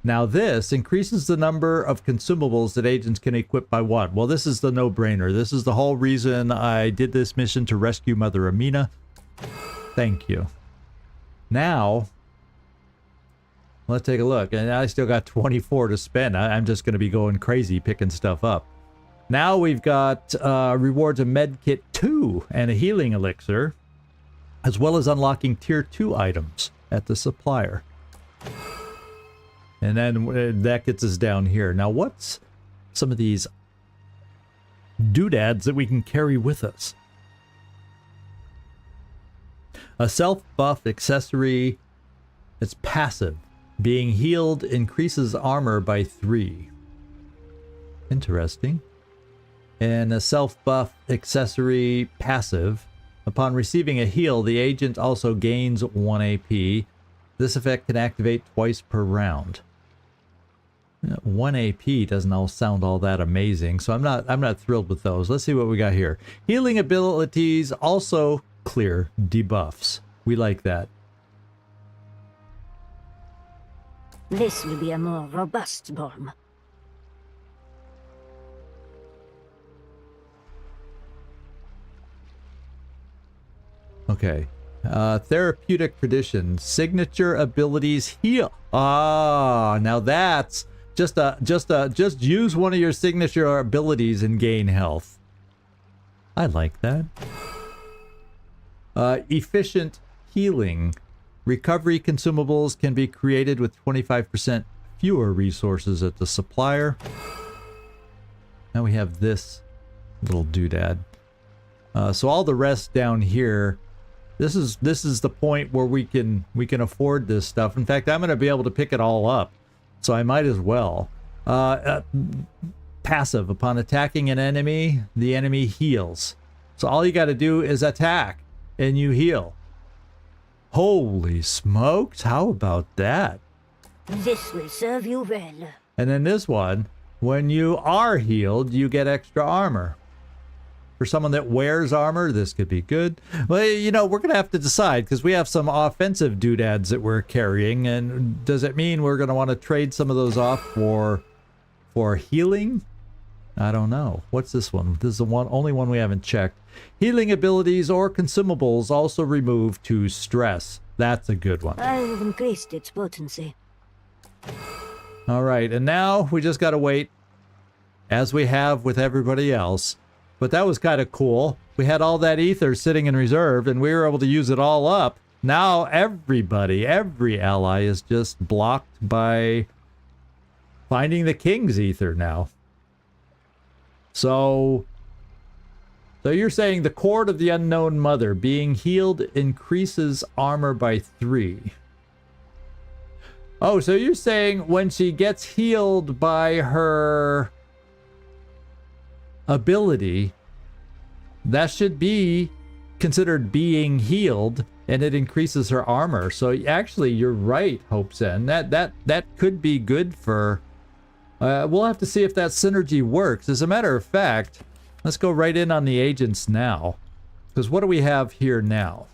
Now this increases the number of consumables that agents can equip by 1. Well, this is the no-brainer. This is the whole reason I did this mission, to rescue Mother Amina. Thank you. Now, let's take a look. And I still got 24 to spend. I'm just going to be going crazy picking stuff up. Now we've got rewards a med kit 2 and a healing elixir, as well as unlocking tier 2 items at the supplier. And then that gets us down here. Now, what's some of these doodads that we can carry with us? A self-buff accessory. It's passive. Being healed increases armor by 3. Interesting. And a self-buff accessory passive. Upon receiving a heal, the agent also gains 1 AP. This effect can activate twice per round. 1 AP doesn't all sound all that amazing, so I'm not thrilled with those. Let's see what we got here. Healing abilities also clear debuffs. We like that. This will be a more robust storm. Okay. Therapeutic tradition. Signature abilities heal. Ah, now that's just use one of your signature abilities and gain health. I like that. Efficient healing. Recovery consumables can be created with 25% fewer resources at the supplier. Now we have this little doodad. So all the rest down here, this is the point where we can afford this stuff. In fact, I'm going to be able to pick it all up, so I might as well. Passive. Upon attacking an enemy, the enemy heals. So all you got to do is attack, and you heal. Holy smokes! How about that? This will serve you well. And then this one, when you are healed, you get extra armor. For someone that wears armor, this could be good. Well, you know, we're going to have to decide, because we have some offensive doodads that we're carrying. And does it mean we're going to want to trade some of those off for healing? I don't know. What's this one? This is the only one we haven't checked. Healing abilities or consumables also remove 2 stress. That's a good one. I have increased its potency. All right, and now we just got to wait, as we have with everybody else. But that was kind of cool. We had all that ether sitting in reserve, and we were able to use it all up. Now everybody, every ally is just blocked by finding the king's ether now. So you're saying the Cord of the Unknown Mother being healed increases armor by 3. Oh, so you're saying when she gets healed by her ability, that should be considered being healed, and it increases her armor. So actually, you're right, Hopezen. That could be good for. We'll have to see if that synergy works. As a matter of fact, let's go right in on the agents now, because what do we have here now?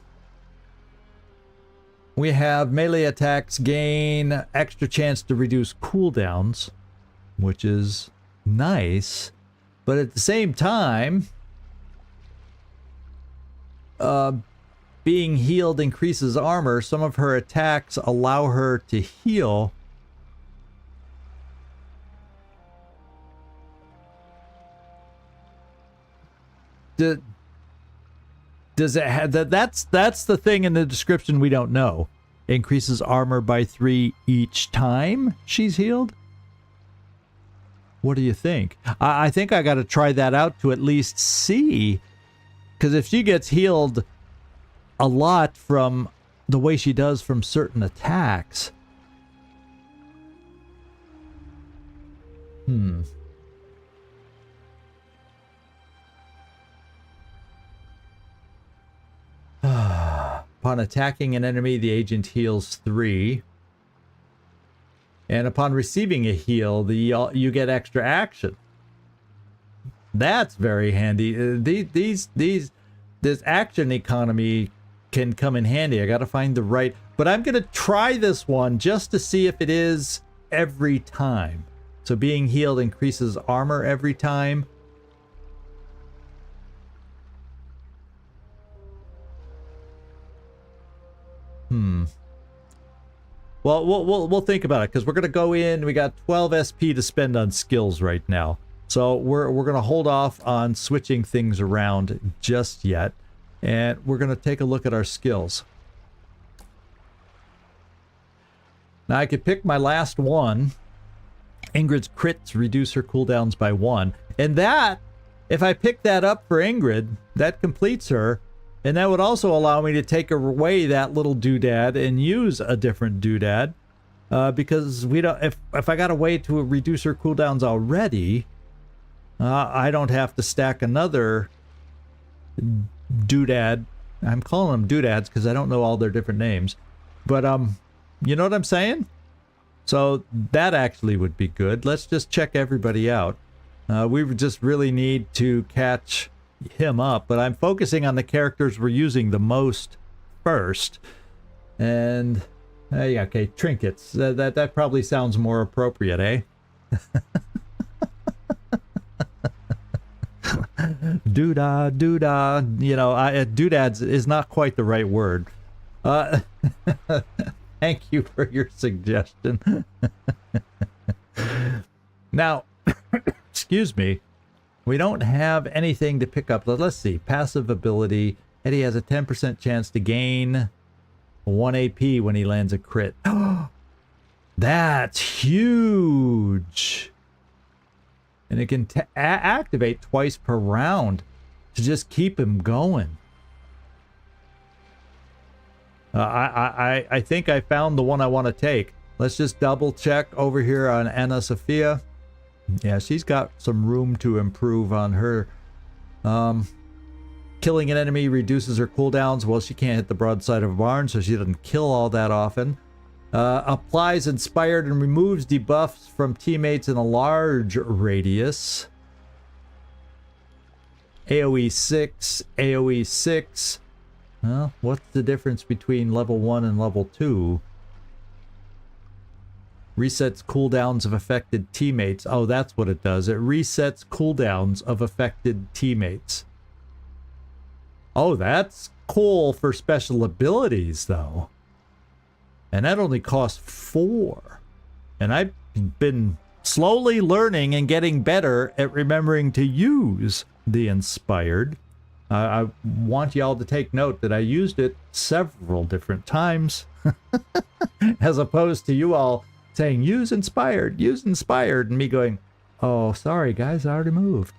We have melee attacks gain extra chance to reduce cooldowns, which is nice. But at the same time, being healed increases armor. Some of her attacks allow her to heal. Does it have that? That's the thing in the description we don't know. Increases armor by 3 each time she's healed. What do you think? I think I got to try that out to at least see, because if she gets healed a lot from the way she does from certain attacks, Upon attacking an enemy, the agent heals 3. And upon receiving a heal, you get extra action. That's very handy. This action economy can come in handy. I got to find the right, but I'm going to try this one just to see if it is every time. So being healed increases armor every time. Well, we'll think about it, because we're gonna go in. We got 12 SP to spend on skills right now, so we're gonna hold off on switching things around just yet, and we're gonna take a look at our skills. Now I could pick my last one. Ingrid's crits reduce her cooldowns by 1, and that, if I pick that up for Ingrid, that completes her. And that would also allow me to take away that little doodad and use a different doodad, because we don't. If I got a way to reduce her cooldowns already, I don't have to stack another doodad. I'm calling them doodads because I don't know all their different names, but you know what I'm saying? So that actually would be good. Let's just check everybody out. We would just really need to catch him up, but I'm focusing on the characters we're using the most first. And yeah, okay, trinkets. That probably sounds more appropriate, eh? Doodah, doodah. You know, doodads is not quite the right word. Thank you for your suggestion. Now, excuse me. We don't have anything to pick up. Let's see. Passive ability. Eddie has a 10% chance to gain 1 AP when he lands a crit. That's huge. And it can activate twice per round to just keep him going. I think I found the one I want to take. Let's just double check over here on Anna Sophia. Yeah, she's got some room to improve on her. Killing an enemy reduces her cooldowns. Well, she can't hit the broadside of a barn, so she doesn't kill all that often. Applies Inspired and removes debuffs from teammates in a large radius. AoE 6, AoE 6. Well, what's the difference between level 1 and level 2? Resets cooldowns of affected teammates. Oh, that's what it does. It resets cooldowns of affected teammates. Oh, that's cool for special abilities, though. And that only costs 4. And I've been slowly learning and getting better at remembering to use the Inspired. I want y'all to take note that I used it several different times. As opposed to you all saying, use Inspired, and me going, oh, sorry, guys, I already moved.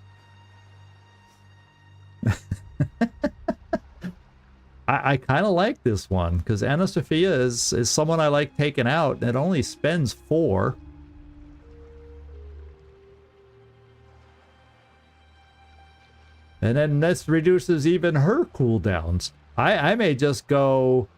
I kind of like this one, because Anna Sophia is someone I like taking out, and it only spends 4. And then this reduces even her cooldowns. I may just go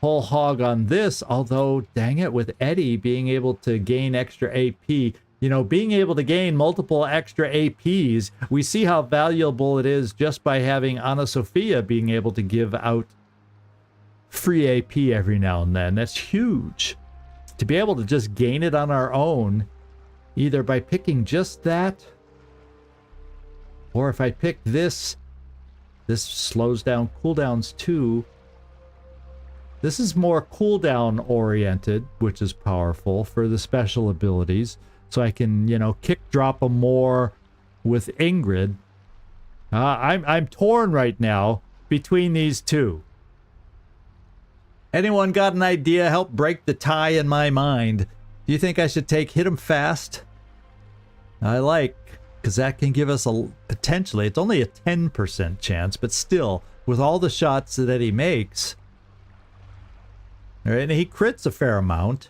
whole hog on this, although, dang it, with Eddie being able to gain extra AP, you know, being able to gain multiple extra APs, we see how valuable it is just by having Anna Sophia being able to give out free AP every now and then. That's huge. To be able to just gain it on our own, either by picking just that, or if I pick this slows down cooldowns too. This is more cooldown oriented, which is powerful for the special abilities. So I can, you know, kick drop them more with Ingrid. I'm torn right now between these two. Anyone got an idea? Help break the tie in my mind. Do you think I should take Hit 'em Fast? I like, because that can give us a potentially, it's only a 10% chance, but still, with all the shots that Eddie makes, all right, and he crits a fair amount.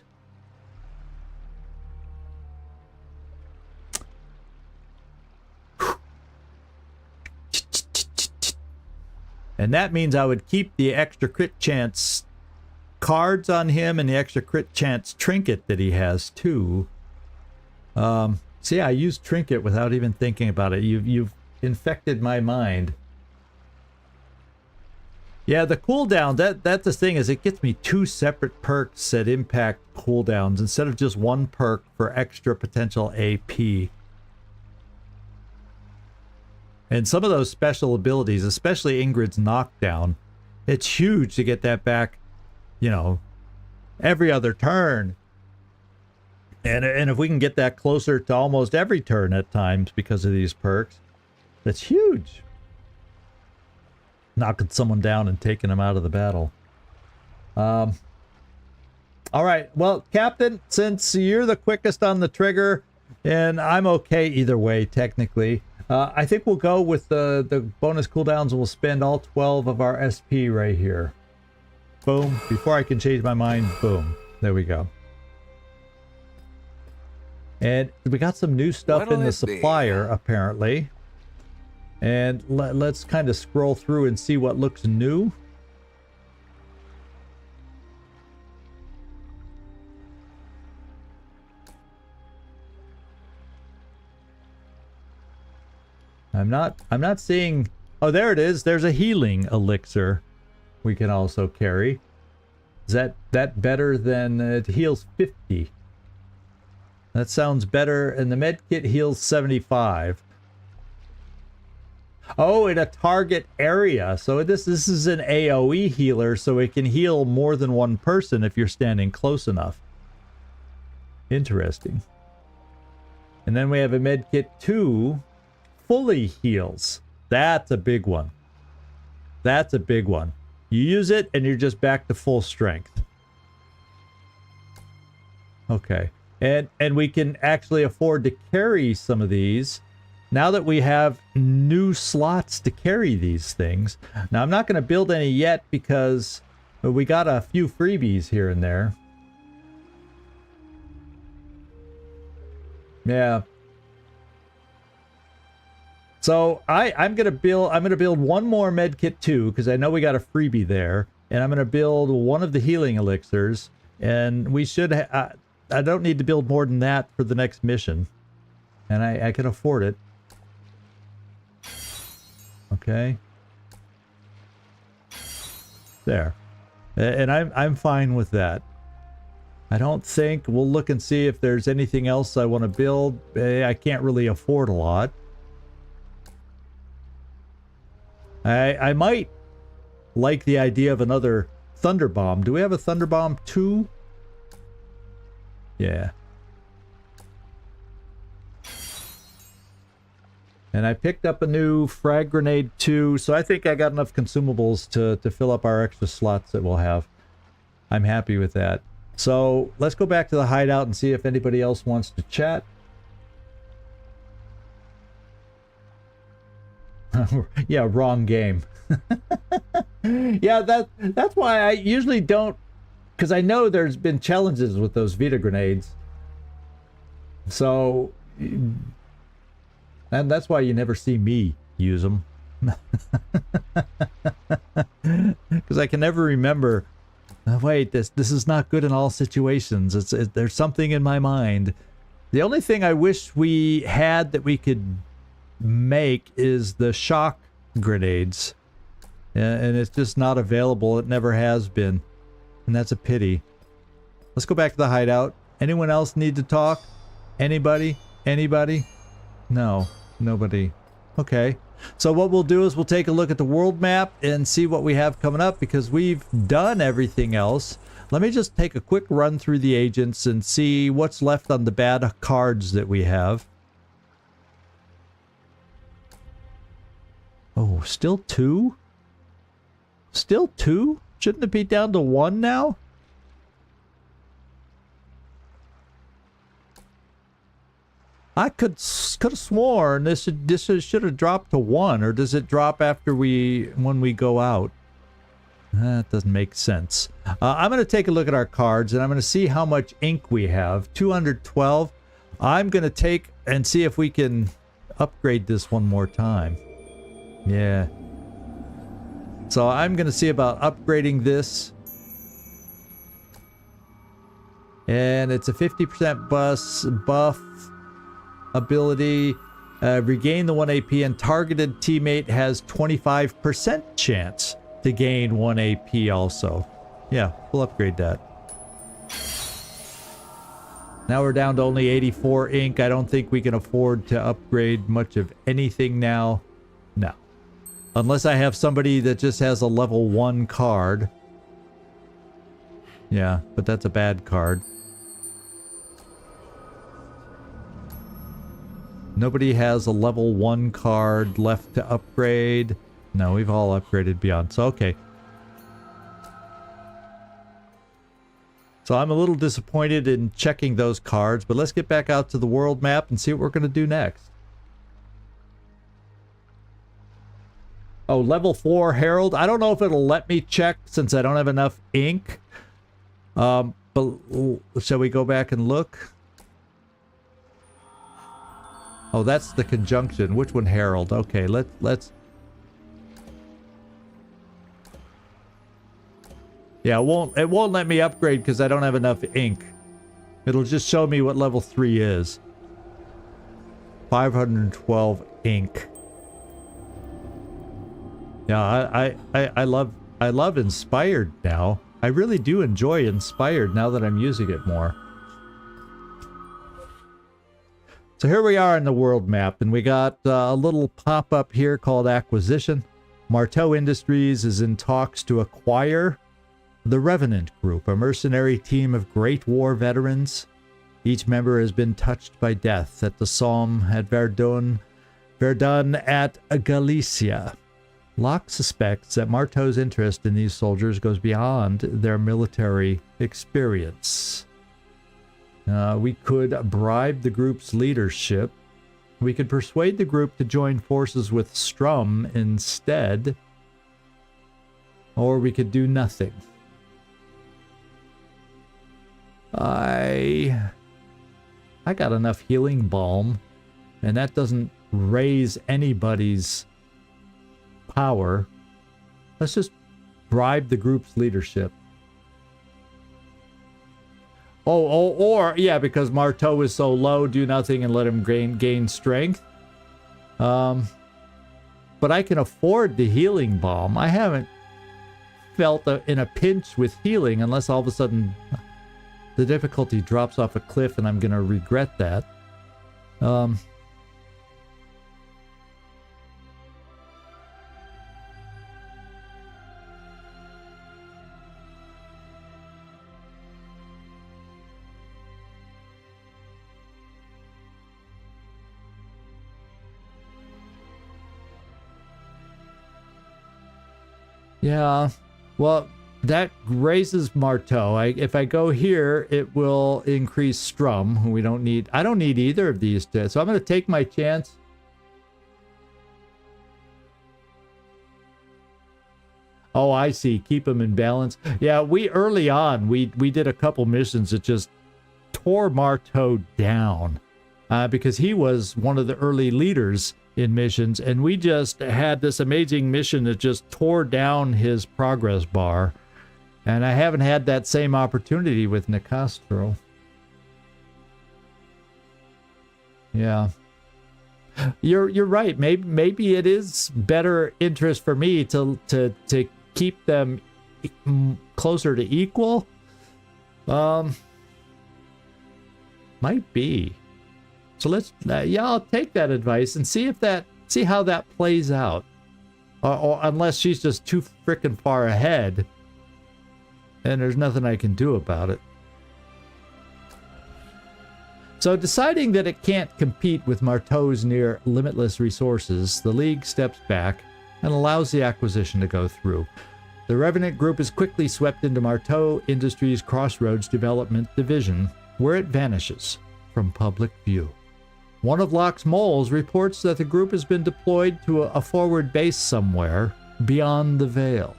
And that means I would keep the extra crit chance cards on him and the extra crit chance trinket that he has too. See, I used trinket without even thinking about it. infected my mind. Yeah, the cooldown, that's the thing, is it gets me 2 separate perks that impact cooldowns instead of just 1 perk for extra potential AP. And some of those special abilities, especially Ingrid's knockdown, it's huge to get that back, you know, every other turn. And if we can get that closer to almost every turn at times because of these perks, that's huge. Knocking someone down and taking them out of the battle. All right, well, Captain, since you're the quickest on the trigger, and I'm okay either way, technically, I think we'll go with the bonus cooldowns, and we'll spend all 12 of our SP right here. Boom. Before I can change my mind, boom. There we go. And we got some new stuff in the supplier, apparently. And let's kind of scroll through and see what looks new. I'm not seeing. Oh, there it is. There's a healing elixir we can also carry. Is that better than it heals 50? That sounds better. And the med kit heals 75. Oh, in a target area. So this is an AoE healer, so it can heal more than one person if you're standing close enough. Interesting. And then we have a med kit 2, fully heals. That's a big one. That's a big one. You use it and you're just back to full strength. Okay. And we can actually afford to carry some of these. Now that we have new slots to carry these things. Now, I'm not going to build any yet because we got a few freebies here and there. Yeah. So I'm going to build one more medkit 2 because I know we got a freebie there, and I'm going to build one of the healing elixirs, and we should I don't need to build more than that for the next mission. And I can afford it. Okay. There. And I'm fine with that. I don't think we'll look and see if there's anything else I want to build. I can't really afford a lot. I might like the idea of another Thunder Bomb. Do we have a Thunder Bomb 2? Yeah. And I picked up a new frag grenade 2, so I think I got enough consumables to fill up our extra slots that we'll have. I'm happy with that. So let's go back to the hideout and see if anybody else wants to chat. Yeah, wrong game. Yeah, that's why I usually don't, because I know there's been challenges with those Vita grenades. So, and that's why you never see me use them. Because I can never remember, oh, wait, this is not good in all situations. There's something in my mind. The only thing I wish we had that we could make is the shock grenades. And it's just not available. It never has been. And that's a pity. Let's go back to the hideout. Anyone else need to talk? Anybody? Anybody? No. Nobody. Okay. So what we'll do is we'll take a look at the world map and see what we have coming up because we've done everything else. Let me just take a quick run through the agents and see what's left on the bad cards that we have. Oh, still 2? Still 2? Shouldn't it be down to 1 now? I could have sworn this should have dropped to 1, or does it drop after when we go out? That doesn't make sense. I'm going to take a look at our cards and I'm going to see how much ink we have. 212. I'm going to take and see if we can upgrade this one more time. Yeah. So I'm going to see about upgrading this. And it's a 50% buff ability. Regain the 1 AP, and targeted teammate has 25% chance to gain 1 AP also. Yeah, we'll upgrade that. Now we're down to only 84 ink. I don't think we can afford to upgrade much of anything now. No. Unless I have somebody that just has a level 1 card. Yeah, but that's a bad card. Nobody has a level 1 card left to upgrade. No, we've all upgraded beyond. So, okay. So I'm a little disappointed in checking those cards, but let's get back out to the world map and see what we're going to do next. Oh, level 4 Herald. I don't know if it'll let me check since I don't have enough ink. But shall we go back and look? Oh, that's the conjunction. Which one, Herald? Okay, let's. Yeah, it won't let me upgrade because I don't have enough ink. It'll just show me what level 3 is. 512 ink. Yeah, I love Inspired now. I really do enjoy Inspired now that I'm using it more. So here we are in the world map, and we got a little pop-up here called Acquisition. Marteau Industries is in talks to acquire the Revenant Group, a mercenary team of Great War veterans. Each member has been touched by death at the Somme, at Verdun at Galicia. Locke suspects that Marteau's interest in these soldiers goes beyond their military experience. We could bribe the group's leadership. We could persuade the group to join forces with Strum instead. Or we could do nothing. I got enough healing balm, and that doesn't raise anybody's power. Let's just bribe the group's leadership. Or yeah, because Marteau is so low, do nothing and let him gain strength. But I can afford the healing balm. I haven't felt in a pinch with healing unless all of a sudden the difficulty drops off a cliff and I'm going to regret that. Yeah, well, that raises Marteau. If I go here, it will increase Strum, who we don't need. I don't need either of these two, so I'm going to take my chance. Oh, I see. Keep them in balance. Yeah, early on, we did a couple missions that just tore Marteau down because he was one of the early leaders in missions, and we just had this amazing mission that just tore down his progress bar, and I haven't had that same opportunity with Nicastro. Yeah, you're right. Maybe it is better interest for me to keep them closer to equal. Might be. So let's, yeah, I'll take that advice and see how that plays out. Or unless she's just too frickin' far ahead, and there's nothing I can do about it. So deciding that it can't compete with Marteau's near limitless resources, the League steps back and allows the acquisition to go through. The Revenant Group is quickly swept into Marteau Industries' Crossroads Development Division, where it vanishes from public view. One of Locke's moles reports that the group has been deployed to a forward base somewhere beyond the Veil,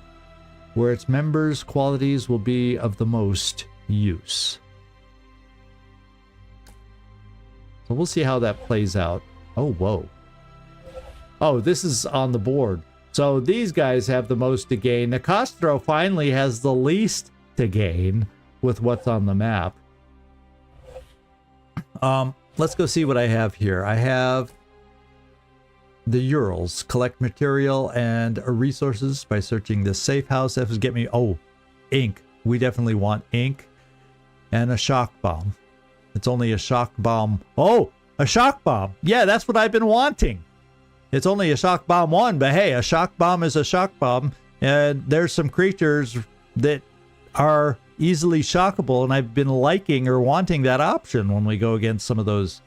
where its members' qualities will be of the most use. So we'll see how that plays out. Oh, whoa. Oh, this is on the board. So these guys have the most to gain. Nicastro finally has the least to gain with what's on the map. Let's go see what I have here. I have the Urals. Collect material and resources by searching the safe house. That was get me. Oh, ink. We definitely want ink and a shock bomb. It's only a shock bomb. Oh, a shock bomb. Yeah, that's what I've been wanting. It's only a shock bomb 1, but hey, a shock bomb is a shock bomb. And there's some creatures that are easily shockable, and I've been liking or wanting that option when we go against some of those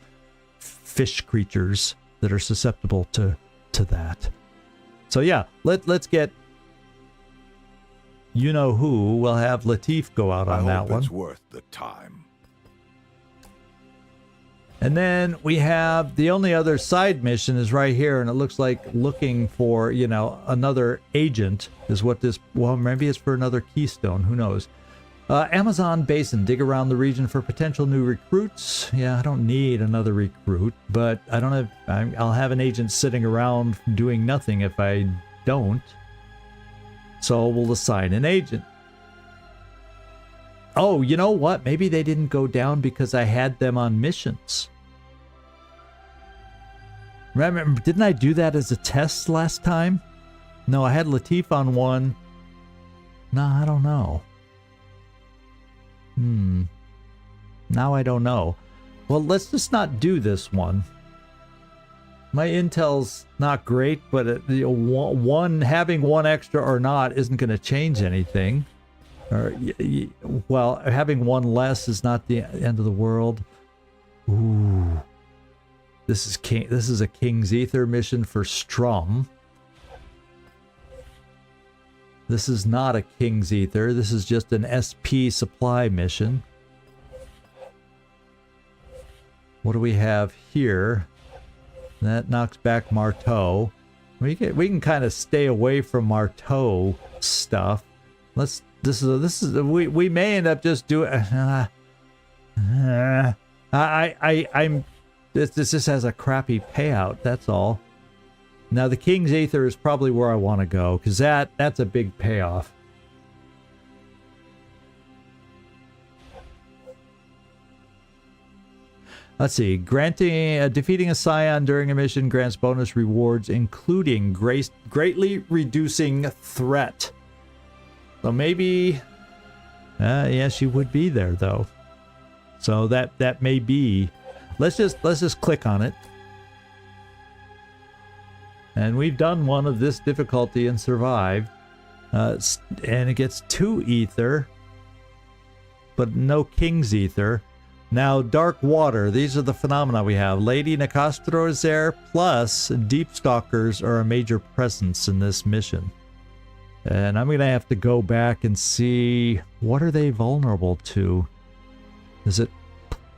fish creatures that are susceptible to that. So yeah, let's get you know who. We'll have Latif go out on that one. It's worth the time. And then we have the only other side mission is right here, and it looks like looking for, you know, another agent is what this, well, maybe it's for another keystone, who knows. Amazon Basin, dig around the region for potential new recruits. Yeah, I don't need another recruit, but I don't have, I'll have an agent sitting around doing nothing if I don't. So we'll assign an agent. Oh, you know what? Maybe they didn't go down because I had them on missions. Remember, didn't I do that as a test last time? No, I had Latif on one. No, I don't know. Now I don't know. Well, let's just not do this one. My intel's not great, but having one extra or not isn't going to change anything. Or, well, having one less is not the end of the world. Ooh, this is a King's Ether mission for Strum. This is not a King's Ether. This is just an SP supply mission. What do we have here? That knocks back Marteau. We can kind of stay away from Marteau stuff. Let's. We may end up just doing. This just has a crappy payout. That's all. Now the King's Ether is probably where I want to go because that's a big payoff. Let's see. Defeating a Scion during a mission grants bonus rewards, including greatly reducing threat. So maybe, yeah, she would be there though. So that may be. Let's just click on it. And we've done one of this difficulty and survived. And it gets 2 ether, but no King's Ether. Now, Dark Water. These are the phenomena we have. Lady Nicastro is there, plus Deep Stalkers are a major presence in this mission. And I'm going to have to go back and see, what are they vulnerable to? Is it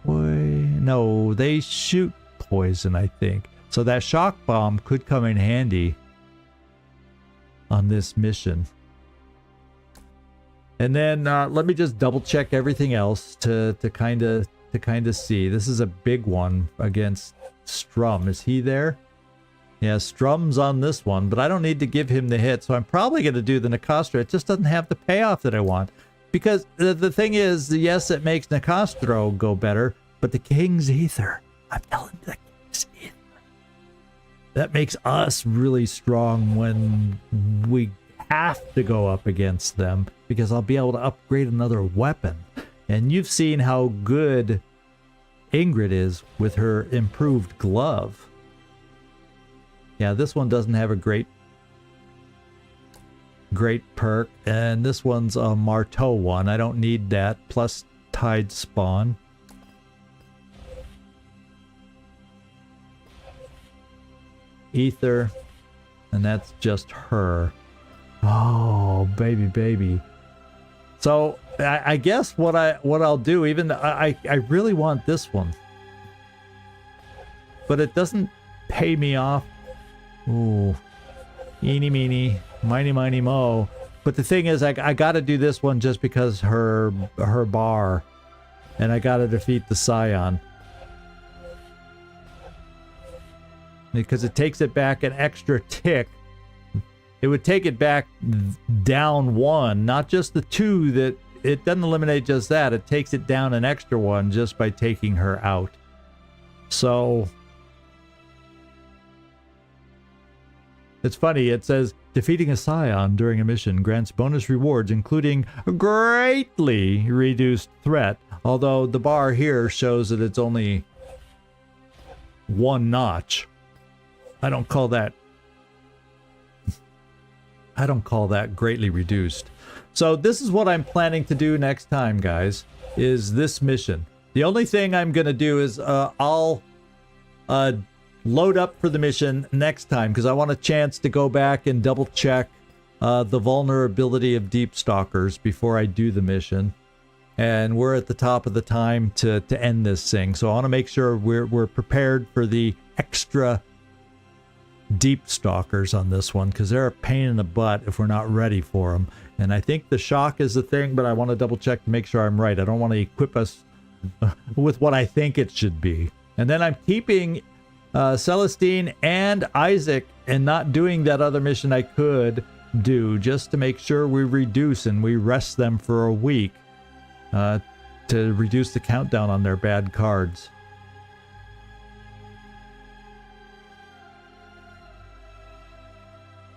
poison? No, they shoot poison, I think. So that shock bomb could come in handy on this mission. And then let me just double check everything else to kind of see. This is a big one against Strum. Is he there? Yeah, Strum's on this one, but I don't need to give him the hit, so I'm probably going to do the Nicastro. It just doesn't have the payoff that I want. Because the thing is, yes, it makes Nicastro go better, but the King's Ether, I'm telling you, the King's Ether, that makes us really strong when we have to go up against them, because I'll be able to upgrade another weapon. And you've seen how good Ingrid is with her improved glove. Yeah, this one doesn't have a great perk, and this one's a Marteau one. I don't need that, plus Tide Spawn. Ether, and that's just her. Oh, baby. So I guess what I'll do, even I really want this one, but it doesn't pay me off. Ooh, eeny meeny, miny mo. But the thing is, I got to do this one just because her bar, and I got to defeat the Scion. Because it takes it back an extra tick. It would take it back down 1, not just the 2 that it doesn't eliminate just that. It takes it down an extra 1 just by taking her out. So It's funny, it says, defeating a scion during a mission grants bonus rewards, including greatly reduced threat, although the bar here shows that it's only 1 notch. I don't call that greatly reduced. So this is what I'm planning to do next time, guys, is this mission. The only thing I'm going to do is I'll load up for the mission next time, because I want a chance to go back and double check the vulnerability of deep stalkers before I do the mission. And we're at the top of the time to end this thing, so I want to make sure we're prepared for the extra deep stalkers on this one, because they're a pain in the butt if we're not ready for them. And I think the shock is the thing, but I want to double check to make sure I'm right. I don't want to equip us with what I think it should be. And then I'm keeping Celestine and Isaac and not doing that other mission I could do, just to make sure we reduce and we rest them for a week to reduce the countdown on their bad cards.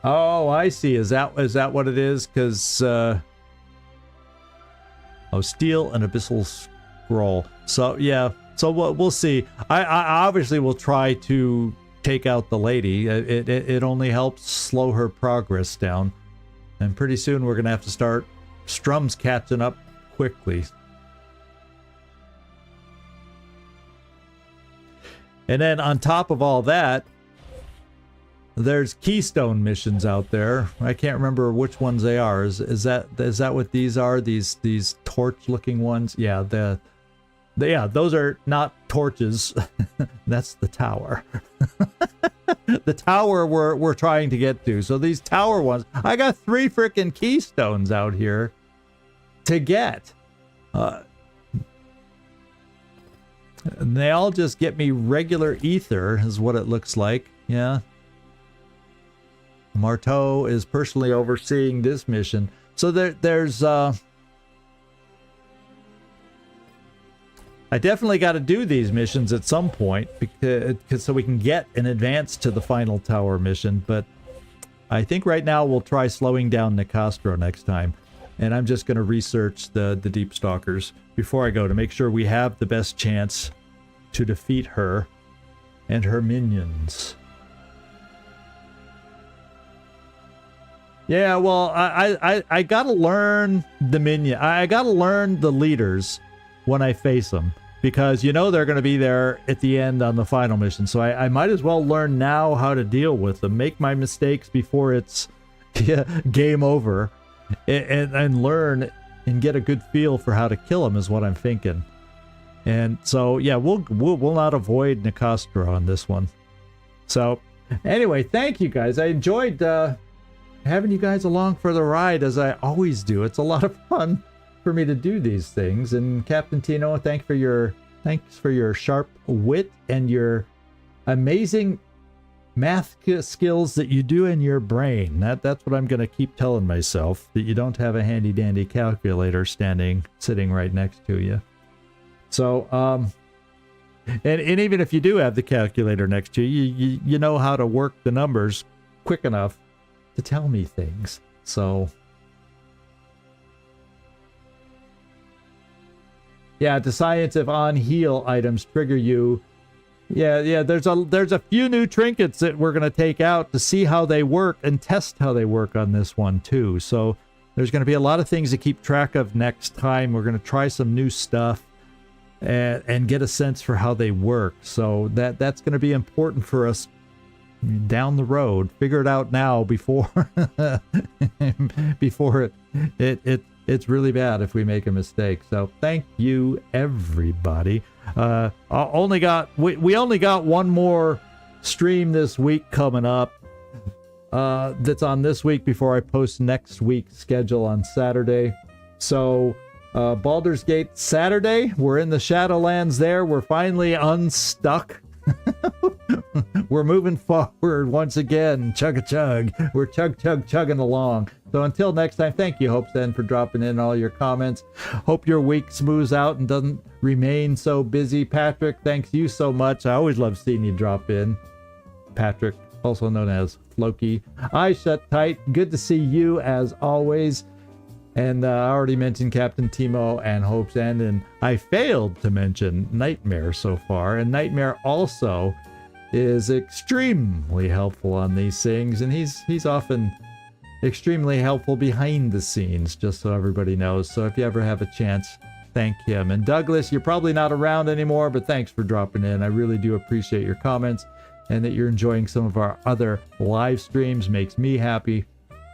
Oh, I see. Is that what it is? Because steel and abyssal scroll. So yeah. So we'll see. I obviously will try to take out the lady. It only helps slow her progress down, and pretty soon we're gonna have to start Strum's catching up quickly. And then on top of all that, there's keystone missions out there. I can't remember which ones they are. Is that what these are? These torch-looking ones? Yeah, those are not torches. That's the tower. The tower we're trying to get to. So these tower ones, I got 3 freaking keystones out here to get. And they all just get me regular ether, is what it looks like. Yeah. Marteau is personally overseeing this mission. So there's I definitely got to do these missions at some point, because so we can get an advance to the final tower mission. But I think right now we'll try slowing down Nicastro next time. And I'm just going to research the Deep Stalkers before I go, to make sure we have the best chance to defeat her and her minions. Yeah, well, I gotta learn the minion. I gotta learn the leaders when I face them, because you know they're going to be there at the end on the final mission. So I might as well learn now how to deal with them, make my mistakes before it's game over, and learn and get a good feel for how to kill them is what I'm thinking. And so yeah, we'll not avoid Nicastro on this one. So anyway, thank you guys. I enjoyed having you guys along for the ride, as I always do. It's a lot of fun for me to do these things. And Captain Tino, thanks for your sharp wit and your amazing math skills that you do in your brain. That's what I'm going to keep telling myself, that you don't have a handy dandy calculator sitting right next to you. So and even if you do have the calculator next to you, you know how to work the numbers quick enough to tell me things. So yeah, the science of on heal items trigger you. Yeah, there's a few new trinkets that we're going to take out to see how they work and test how they work on this one too. So there's going to be a lot of things to keep track of next time. We're going to try some new stuff and get a sense for how they work. So that's going to be important for us down the road. Figure it out now before it's really bad if we make a mistake. So thank you, everybody. We only got one more stream this week coming up. That's on this week before I post next week's schedule on Saturday. So Baldur's Gate Saturday, we're in the Shadowlands there. We're finally unstuck. We're moving forward once again. Chug-a-chug. We're chugging along. So until next time, thank you, Hopesten, for dropping in all your comments. Hope your week smooths out and doesn't remain so busy. Patrick, thanks you so much. I always love seeing you drop in. Patrick, also known as Floki. Eyes shut tight. Good to see you as always. And I already mentioned Captain Timo and Hope's End, and I failed to mention Nightmare so far. And Nightmare also is extremely helpful on these things, and he's often extremely helpful behind the scenes, just so everybody knows. So if you ever have a chance, thank him. And Douglas, you're probably not around anymore, but thanks for dropping in. I really do appreciate your comments, and that you're enjoying some of our other live streams makes me happy.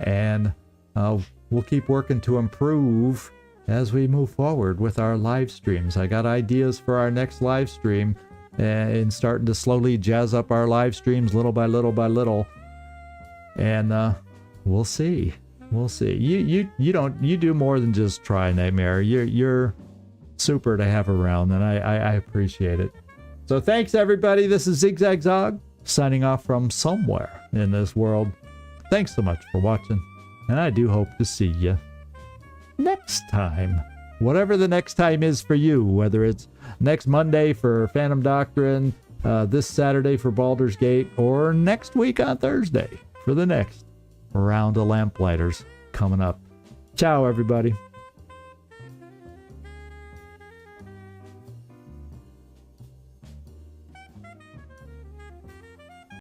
And we'll keep working to improve as we move forward with our live streams. I got ideas for our next live stream, and starting to slowly jazz up our live streams little by little by little. And we'll see. You do more than just try, Nightmare. You're super to have around, and I appreciate it. So thanks, everybody. This is Zigzag Zog signing off from somewhere in this world. Thanks so much for watching, and I do hope to see you next time. Whatever the next time is for you, whether it's next Monday for Phantom Doctrine, this Saturday for Baldur's Gate, or next week on Thursday for the next round of Lamplighters coming up. Ciao, everybody.